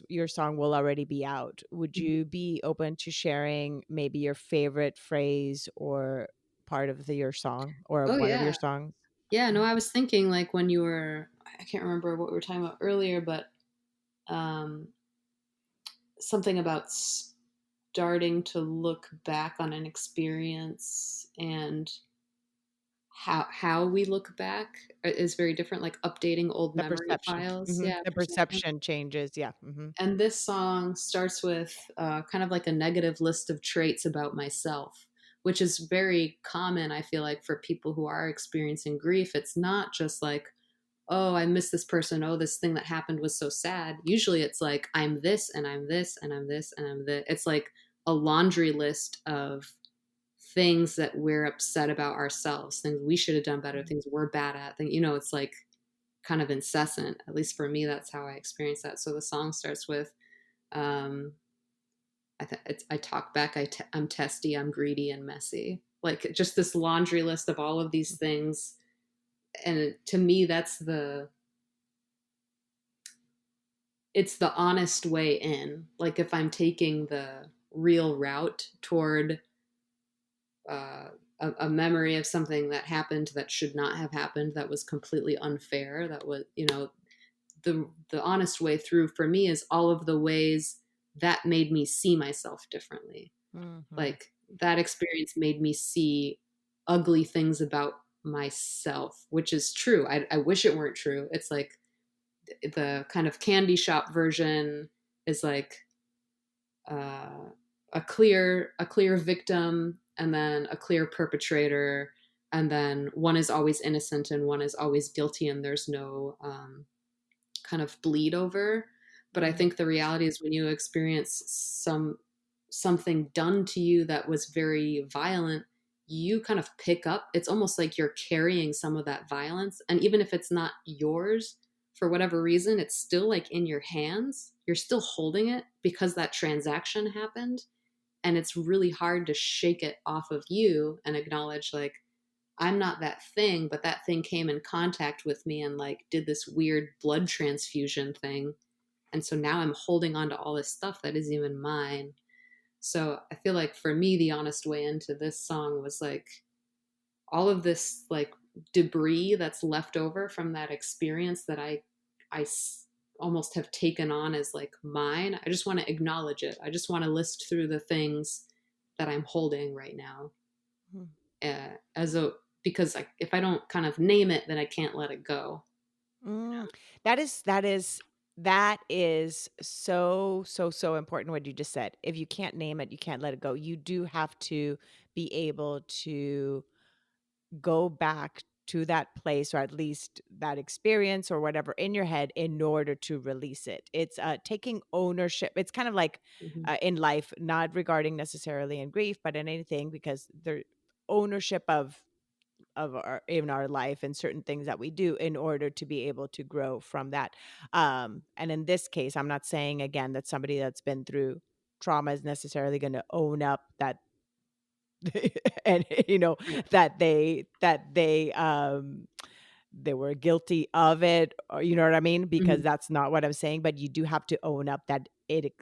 your song will already be out, would Mhm. you be open to sharing maybe your favorite phrase or part of your song or Oh, one of your yeah. songs? Yeah, no, Mhm. I was thinking like when you were I can't remember what we were talking about earlier, but um, something about starting to look back on an experience and how we look back is very different, like updating old The memory perception. files, Mhm. yeah, The perception. perception changes, yeah, mhm. And this song starts with kind of like a negative list of traits about myself, which is very common, I feel like, for people who are experiencing grief. It's not just like, oh, I miss this person. Oh, this thing that happened was so sad. Usually it's like, I'm this and I'm this and I'm this and I'm this. It's like a laundry list of things that we're upset about ourselves, things we should have done better, things we're bad at. It's like kind of incessant. At least for me, that's how I experience that. So the song starts with, um, I talk back, I'm testy, I'm greedy and messy. Like just this laundry list of all of these things. And to me, it's the honest way in. Like if I'm taking the real route toward uh, a memory of something that happened that should not have happened, that was completely unfair, that was, the honest way through for me is all of the ways that made me see myself differently. Mhm. Like that experience made me see ugly things about myself, which is true. I wish it weren't true. It's like the kind of candy shop version is like uh, a clear victim and then a clear perpetrator, and then one is always innocent and one is always guilty and there's no kind of bleed over. But I Mhm. think the reality is when you experience something done to you that was very violent, you kind of pick up, it's almost like you're carrying some of that violence. And even if it's not yours, for whatever reason, it's still like in your hands. You're still holding it because that transaction happened. And it's really hard to shake it off of you and acknowledge, like, I'm not that thing, but that thing came in contact with me and like did this weird blood transfusion thing. And so now I'm holding on to all this stuff that isn't even mine. So I feel like for me, the honest way into this song was like all of this like debris that's left over from that experience that I almost have taken on as like mine. I just want to acknowledge it. I just want to list through the things that I'm holding right now, Mhm. as a because if I don't kind of name it, then I can't let it go. Mm. That is so, so, so important what you just said. If you can't name it, you can't let it go. You do have to be able to go back to that place or at least that experience or whatever in your head in order to release it. It's taking ownership. It's kind of like Hmm. in life, not regarding necessarily in grief, but in anything because there ownership of our in our life and certain things that we do in order to be able to grow from that. And in this case, I'm not saying again that somebody that's been through trauma is necessarily going to own up that and Right. that they were guilty of it, or you know what I mean, because Hmm. that's not what I'm saying, but you do have to own up that it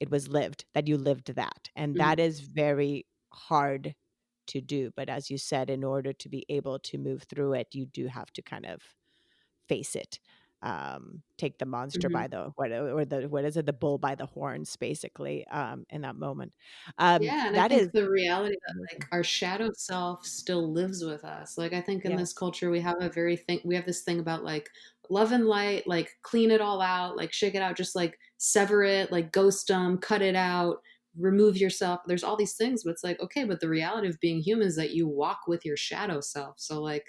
was lived, that you lived that, and Hmm. that is very hard to do, but as you said, in order to be able to move through it, you do have to kind of face it. Take the monster Hmm. by the what is it? The bull by the horns, basically, in that moment. Yeah, and I That is think the reality that like amazing. our shadow self still lives with us. Like I think in this Yes. culture we have this thing about like love and light, like clean it all out, like shake it out, just like sever it, like ghost them, cut it out, remove yourself. There's all these things, but it's like okay, but the reality of being human is that you walk with your shadow self. So like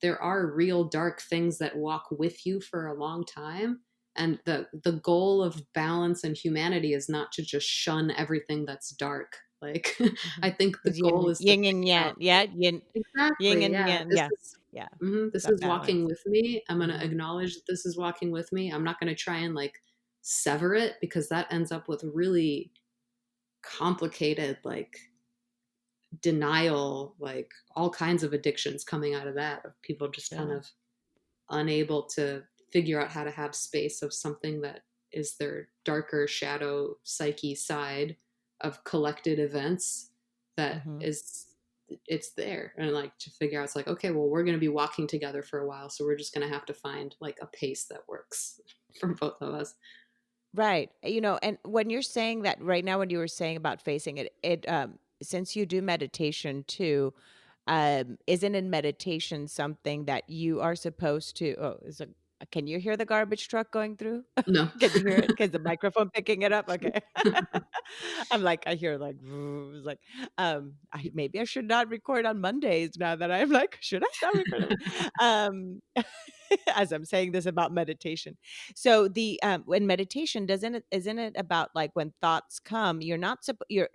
there are real dark things that walk with you for a long time. And the goal of balance and humanity is not to just shun everything that's dark. Like I Mhm. think the It's goal is to yin and pick yang. out Yeah, yin exactly, and yeah. yang. This Yeah. is Yeah. this That is walking balance. with me. I'm gonna Mhm. acknowledge that this is walking with me. I'm not gonna try and like sever it because that ends up with really complicated like denial, like all kinds of addictions coming out of that, of people just kind Yeah. of unable to figure out how to have space of something that is their darker shadow psyche side of collected events that Mhm. is it's there, and like to figure out it's like okay, well we're going to be walking together for a while, so we're just going to have to find like a pace that works for both of us. Right. And when you're saying that right now, when you were saying about facing it, since you do meditation too, isn't in meditation something that you are supposed to can you hear the garbage truck going through? No. Can you hear it? Because the microphone picking it up? Okay. I'm like, I hear like, it's like, maybe I should not record on Mondays now that I'm like, should I stop recording? Um, as I'm saying this about meditation. So when meditation isn't it about like when thoughts come, your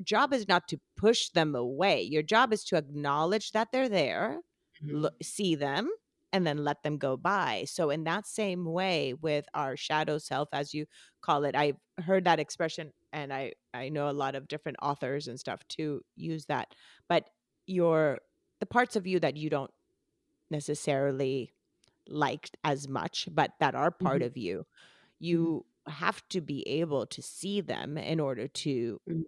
job is not to push them away. Your job is to acknowledge that they're there, Mhm. see them, and then let them go by. So in that same way with our shadow self, as you call it, I've heard that expression, and I know a lot of different authors and stuff to use that. But your the parts of you that you don't necessarily liked as much, but that are part Mhm. of you, Mhm. you have to be able to see them in order to Mhm.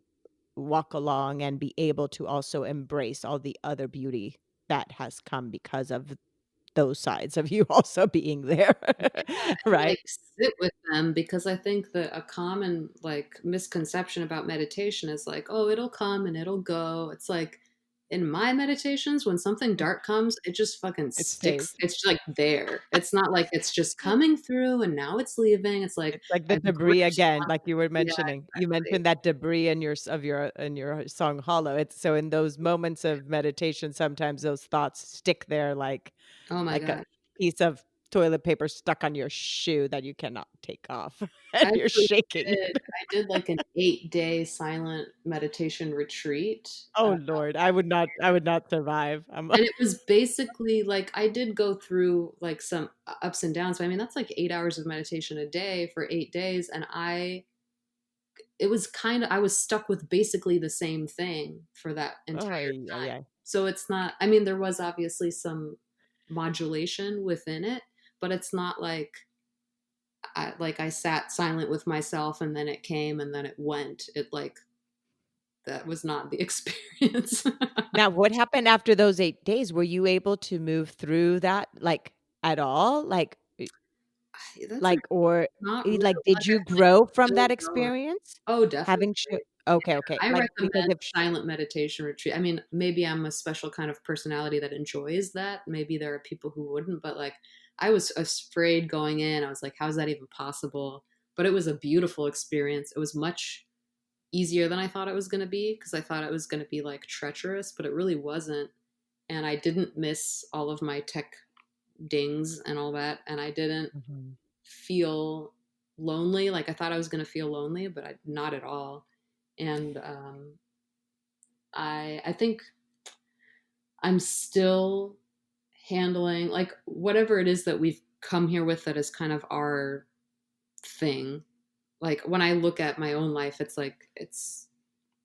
walk along and be able to also embrace all the other beauty that has come because of those sides of you also being there. And Right? like sit with them, because I think that a common like misconception about meditation is like, oh, it'll come and it'll go. It's like in my meditations, when something dark comes, it just fucking It sticks. stays. It's just like there. It's not like it's just coming through and now it's leaving. It's like It's like the I've debris gripped again, on. like you were Yeah, mentioning. You exactly. mentioned that debris in your song Hollow. It's so in those moments of meditation, sometimes those thoughts stick there Oh my like a gosh. piece of toilet paper stuck on your shoe that you cannot take off, and I you're actually shaking. I did like an 8-day silent meditation retreat, Oh, Lord, I would not survive. I'm and it was basically like I did go through like some ups and downs, but I mean, that's like 8 hours of meditation a day for 8 days, and it was I was stuck with basically the same thing for that entire Ay, ay, time. ay. So it's not, I mean, there was obviously some modulation within it, but it's not like I sat silent with myself and then it came and then it went. It like that was not the experience. Now, what happened after those 8 days? Were you able to move through that, like, at all? That's a Or, not real like, like did you I said, grow it's from still that going. experience? Oh, Having definitely. sho Okay, okay, I like, because recommend if silent meditation retreat. I mean, maybe I'm a special kind of personality that enjoys that. Maybe there are people who wouldn't, but like I was afraid going in. I was like, how is that even possible? But it was a beautiful experience. It was much easier than I thought it was going to be because I thought it was going to be like treacherous, but it really wasn't. And I didn't miss all of my tech dings and all that. And I didn't Mhm. feel lonely. Like I thought I was going to feel lonely, but not at all. And I think I'm still handling like whatever it is that we've come here with that is kind of our thing. Like when I look at my own life, it's like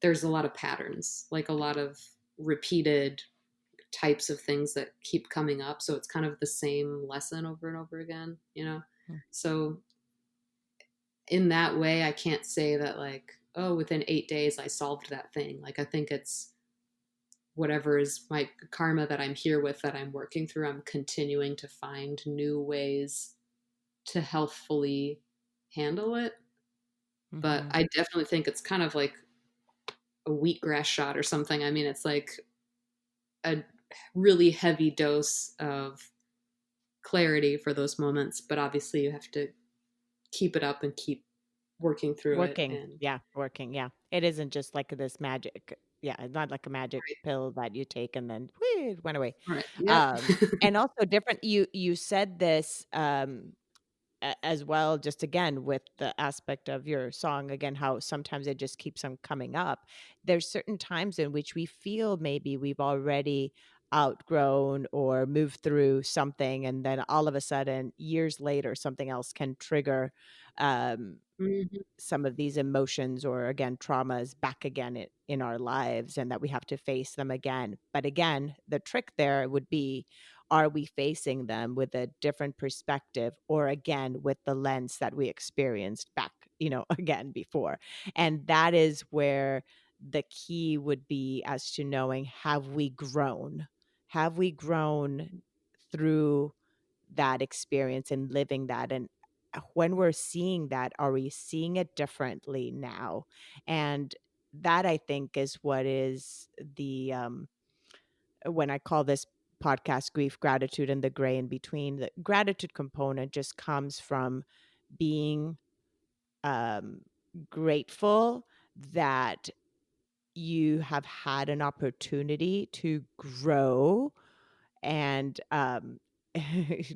there's a lot of patterns, like a lot of repeated types of things that keep coming up. So it's kind of the same lesson over and over again, you know? Mm, So in that way, I can't say that like, oh, within 8 days I solved that thing. Like I think it's whatever is my karma that I'm here with that I'm working through, I'm continuing to find new ways to healthfully handle it. But mhm. I definitely think it's kind of like a wheatgrass shot or something. I mean, it's like a really heavy dose of clarity for those moments, but obviously you have to keep it up and keep working through it. Working, And yeah, working, yeah. It isn't just like this magic yeah, it's not like a magic pill that you take and then, whee, it went away. right, yep. And also different you said this, as well, just again with the aspect of your song, again, how sometimes it just keeps on coming up. There's certain times in which we feel maybe we've already outgrown or moved through something, and then all of a sudden, years later, something else can trigger um, Mhm. some of these emotions or again traumas back again in our lives, and that we have to face them again. But again, the trick there would be, are we facing them with a different perspective, or again with the lens that we experienced back, again before? And that is where the key would be as to knowing, have we grown through that experience and living that? And when we're seeing that, are we seeing it differently now? And that, I think, is what is the when I call this podcast grief, gratitude, and the gray in between. The gratitude component just comes from being um, grateful that you have had an opportunity to grow and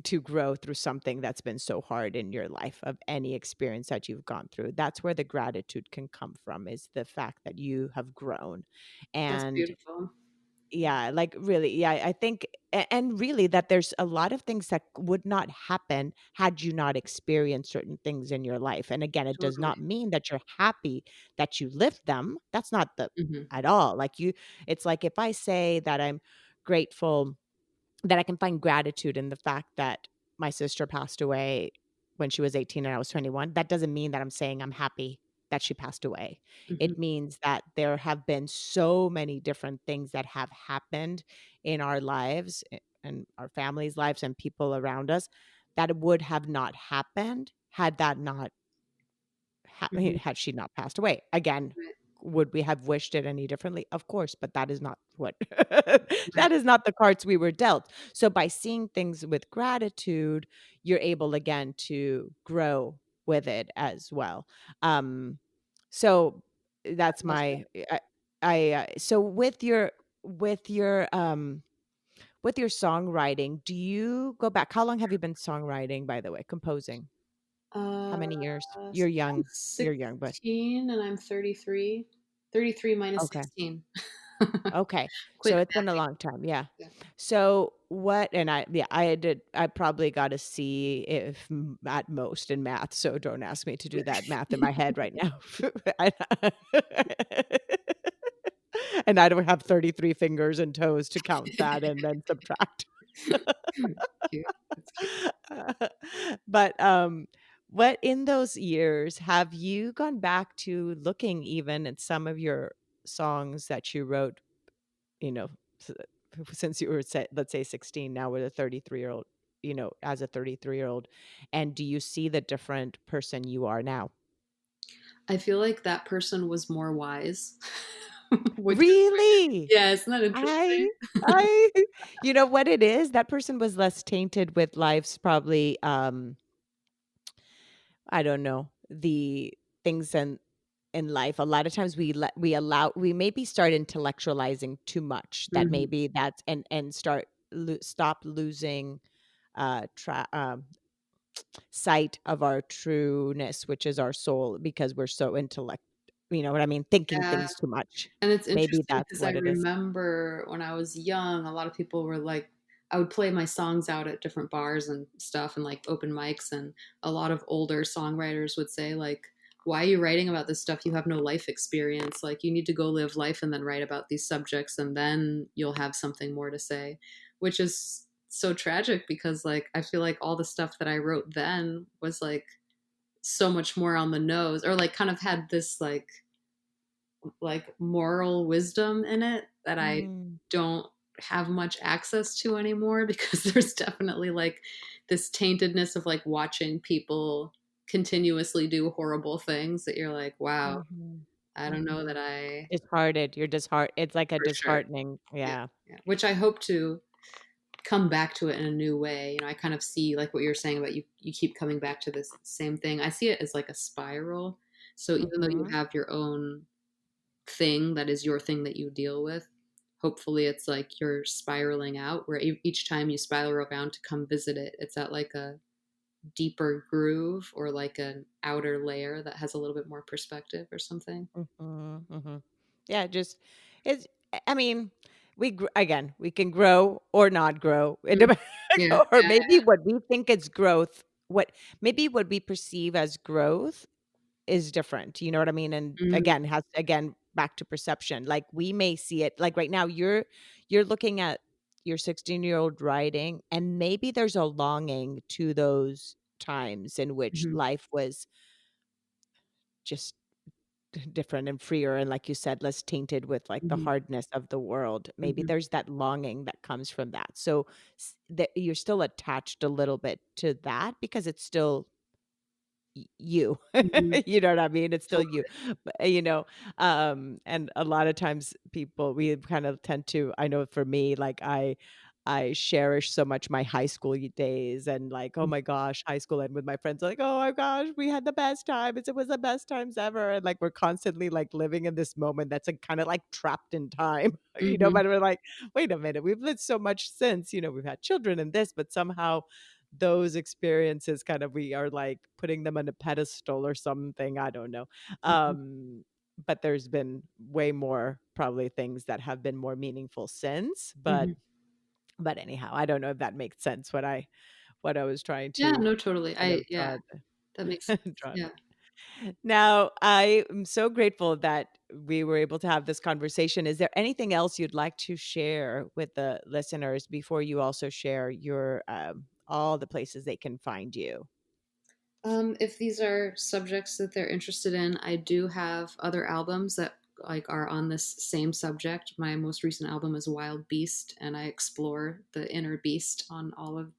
to grow through something that's been so hard in your life, of any experience that you've gone through. That's where the gratitude can come from, is the fact that you have grown. That's And beautiful. yeah, like really, yeah, I think and really that there's a lot of things that would not happen had you not experienced certain things in your life. And again, it does Totally. not mean that you're happy that you lived them. That's not the Mhm. at all. It's like if I say that I'm grateful, that I can find gratitude in the fact that my sister passed away when she was 18 and I was 21, that doesn't mean that I'm saying I'm happy that she passed away. Mhm. It means that there have been so many different things that have happened in our lives, and our families' lives and people around us, that would have not happened had that not Mhm. had she not passed away. Again, Right, would we have wished it any differently? Of course, but that is not what that right. is not the cards we were dealt. So by seeing things with gratitude, you're able again to grow with it as well. Um, so that's I love that. my I so with your with your songwriting, do you go back? How long have you been songwriting, by the way, composing? How Uh, many years? You're since I'm young. You're young, but 16 and I'm 33. 33 minus okay. 16. Okay. Quick So it's been a mathing. long time. Yeah. Yeah. So what, and I probably got a C if at most in math. So don't ask me to do that math in my head right now. I- and I don't have 33 fingers and toes to count that and then subtract. Cute. That's cute. But, what in those years have you gone back to looking even at some of your songs that you wrote, you know, s since you were, say let's say 16, now with a 33-year-old, as a 33-year-old, and do you see the different person you are now? I feel like that person was more wise. Which is Really? yeah, isn't that I interesting? I you know what it is? That person was less tainted with life's probably, I don't know, the things in life. A lot of times we maybe start intellectualizing too much, that Mhm. maybe that's and stop losing sight of our trueness, which is our soul, because we're so you know what I mean, thinking Yeah, things too much. and it's Maybe interesting that's because I what it is. remember when I was young, a lot of people were like I would play my songs out at different bars and stuff and, like, open mics, and a lot of older songwriters would say, like, "Why are you writing about this stuff? You have no life experience. Like, you need to go live life and then write about these subjects, and then you'll have something more to say," which is so tragic because, like, I feel like all the stuff that I wrote then was, like, so much more on the nose or, like, kind of had this, like moral wisdom in it that I Mm, don't have much access to anymore because there's definitely like this taintedness of like watching people continuously do horrible things that you're like, wow, mhm, I don't know that mhm. I Disheartened, it's like a for sure. disheartening, Yeah. yeah. Yeah. Which I hope to come back to it in a new way. I kind of see like what you're saying about you keep coming back to this same thing. I see it as like a spiral. So even though you Mhm, have your own thing that is your thing that you deal with, hopefully it's like you're spiraling out where each time you spiral around to come visit it, it's at like a deeper groove or like an outer layer that has a little bit more perspective or something. mhm, mhm. Yeah, just it's I mean, again, we can grow or not grow. It Mm. dep Yeah, or yeah. maybe what we think is growth, what we perceive as growth is different, you know what I mean? And Mm, again, back to perception. Like, we may see it like, right now, you're looking at your 16-year-old writing, and maybe there's a longing to those times in which mhm, life was just different and freer and, like you said, less tainted with, like, the mhm, hardness of the world. Maybe mhm, there's that longing that comes from that. So, that you're still attached a little bit to that because it's still you. mhm. You know what I mean? It's still you. Totally. But, and a lot of times we kind of tend to, I know for me, like, I cherish so much my high school days, and, like, oh Mm, my gosh, high school, and with my friends, like, oh my gosh, we had the best time. It was the best times ever. And, like, we're constantly, like, living in this moment that's, like, kind of like trapped in time, mhm, but we're like, wait a minute, we've lived so much since, we've had children and this, but somehow those experiences, kind of, we are, like, putting them on a pedestal or something, I don't know. mhm, But there's been way more probably things that have been more meaningful since, mhm. but anyhow, I don't know if that makes sense what I was trying Yeah, to no, totally. kind I of yeah, that makes sense. draw Yeah. now, I am so grateful that we were able to have this conversation. Is there anything else you'd like to share with the listeners before you also share your all the places they can find you? If these are subjects that they're interested in, I do have other albums that like are on this same subject. My most recent album is Wild Beast, and I explore the inner beast on all of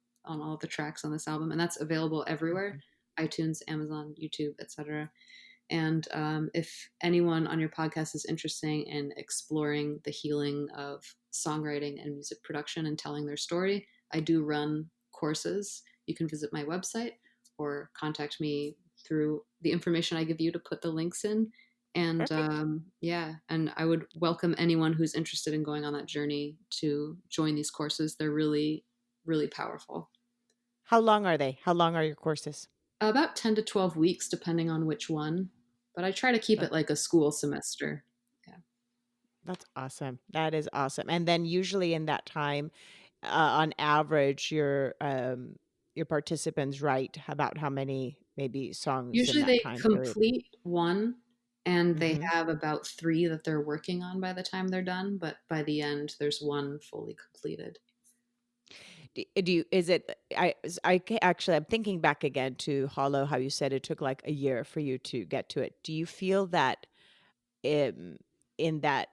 the tracks on this album, and that's available everywhere: iTunes, Amazon, YouTube, etc. And if anyone on your podcast is interested in exploring the healing of songwriting and music production and telling their story, I do run courses. You can visit my website or contact me through the information I give you to put the links in. And Perfect. yeah, and I would welcome anyone who's interested in going on that journey to join these courses. They're really, really powerful. How long are they? How long are your courses? About 10 to 12 weeks, depending on which one. But I try to keep it That's like a school semester. Yeah. that's awesome. That is awesome. And then usually in that time, on average, your participants write about how many maybe songs in Usually that they time period? complete one and they Mhm. have about three that they're working on by the time they're done. But by the end, there's one fully completed. Do you is it actually, I'm thinking back again to Hollow, how you said it took like a year for you to get to it. Do you feel that um, in that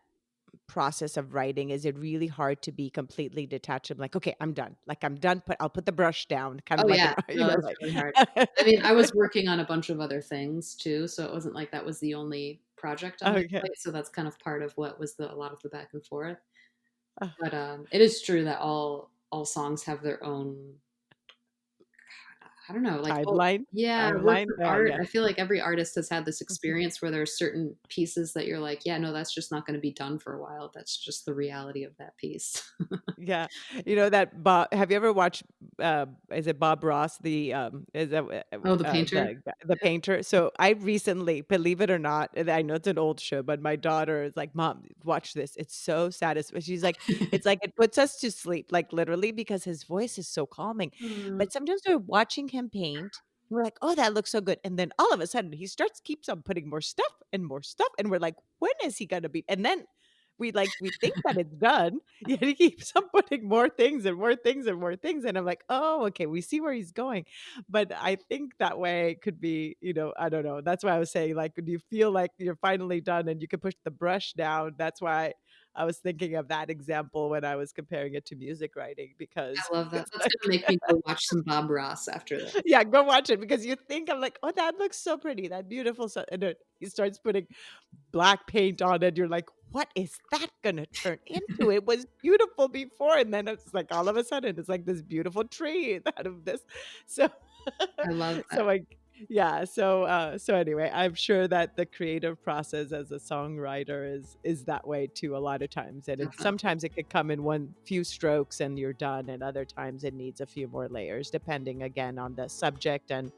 process of writing, is it really hard to be completely detached? I'm like, okay, I'm done. Like I'm done. I'll put the brush down, kind of Oh, like yeah. No, it's like. really hard. I mean, I was working on a bunch of other things too, so it wasn't like that was the only project on my Okay. plate. So that's kind of part of what was a lot of the back and forth. Uh, But it is true that all songs have their own, I don't know, like, oh, Timeline, yeah, works timeline. of Yeah, art. yeah. I feel like every artist has had this experience where there are certain pieces that you're like, yeah, no, that's just not going to be done for a while. That's just the reality of that piece. Yeah. You know that Bob, have you ever watched, is it Bob Ross, is that, Oh, the painter. the painter? So I recently, believe it or not, and I know it's an old show, but my daughter is like, "Mom, watch this. It's so satisfying." She's like, it's like it puts us to sleep, like literally because his voice is so calming. Mm. But sometimes we're watching him paint. We're like, oh, that looks so good. And then all of a sudden keeps on putting more stuff. And we're like, when is he gonna be? And then we think that it's done. Yet he keeps on putting more things and more things and more things. And I'm like, oh, okay, we see where he's going. But I think that way it could be, I don't know. That's why I was saying, like, when you feel like you're finally done and you can push the brush down, that's why I was thinking of that example when I was comparing it to music writing, because I love that. it's That's gonna like make me go watch some Bob Ross after this. yeah, go watch it because you think I'm like, oh, that looks so pretty, that beautiful. So, and then he starts putting black paint on it. You're like, what is that gonna turn into? It was beautiful before, and then it's like all of a sudden it's like this beautiful tree out of this. So, I love that. so like, yeah. So anyway, I'm sure that the creative process as a songwriter is that way too. A lot of times, and Definitely. sometimes it could come in one few strokes and you're done, and other times it needs a few more layers, depending again on the subject and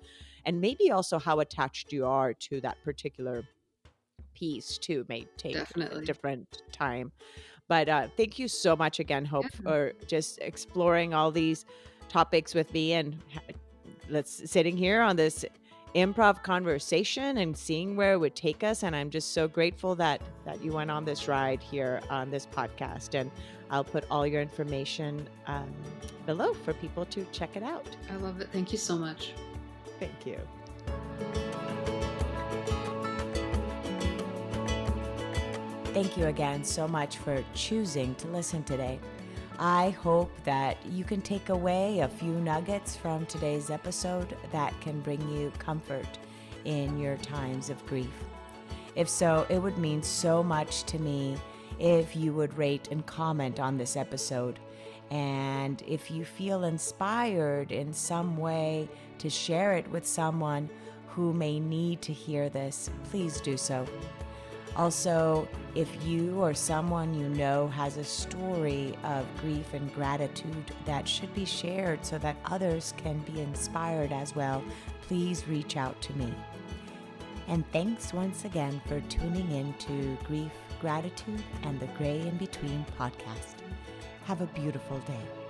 maybe also how attached you are to that particular piece too. May take a Definitely. different time. But thank you so much again, Hope, Yeah. for just exploring all these topics with me and let's sitting here on this improv conversation and seeing where it would take us. And I'm just so grateful that you went on this ride here on this podcast. And I'll put all your information below for people to check it out. I love it. Thank you so much. Thank you. Thank you again so much for choosing to listen today. I hope that you can take away a few nuggets from today's episode that can bring you comfort in your times of grief. If so, it would mean so much to me if you would rate and comment on this episode. And if you feel inspired in some way to share it with someone who may need to hear this, please do so. Also, if you or someone you know has a story of grief and gratitude that should be shared so that others can be inspired as well, please reach out to me. And thanks once again for tuning in to Grief, Gratitude, and the Gray in Between podcast. Have a beautiful day.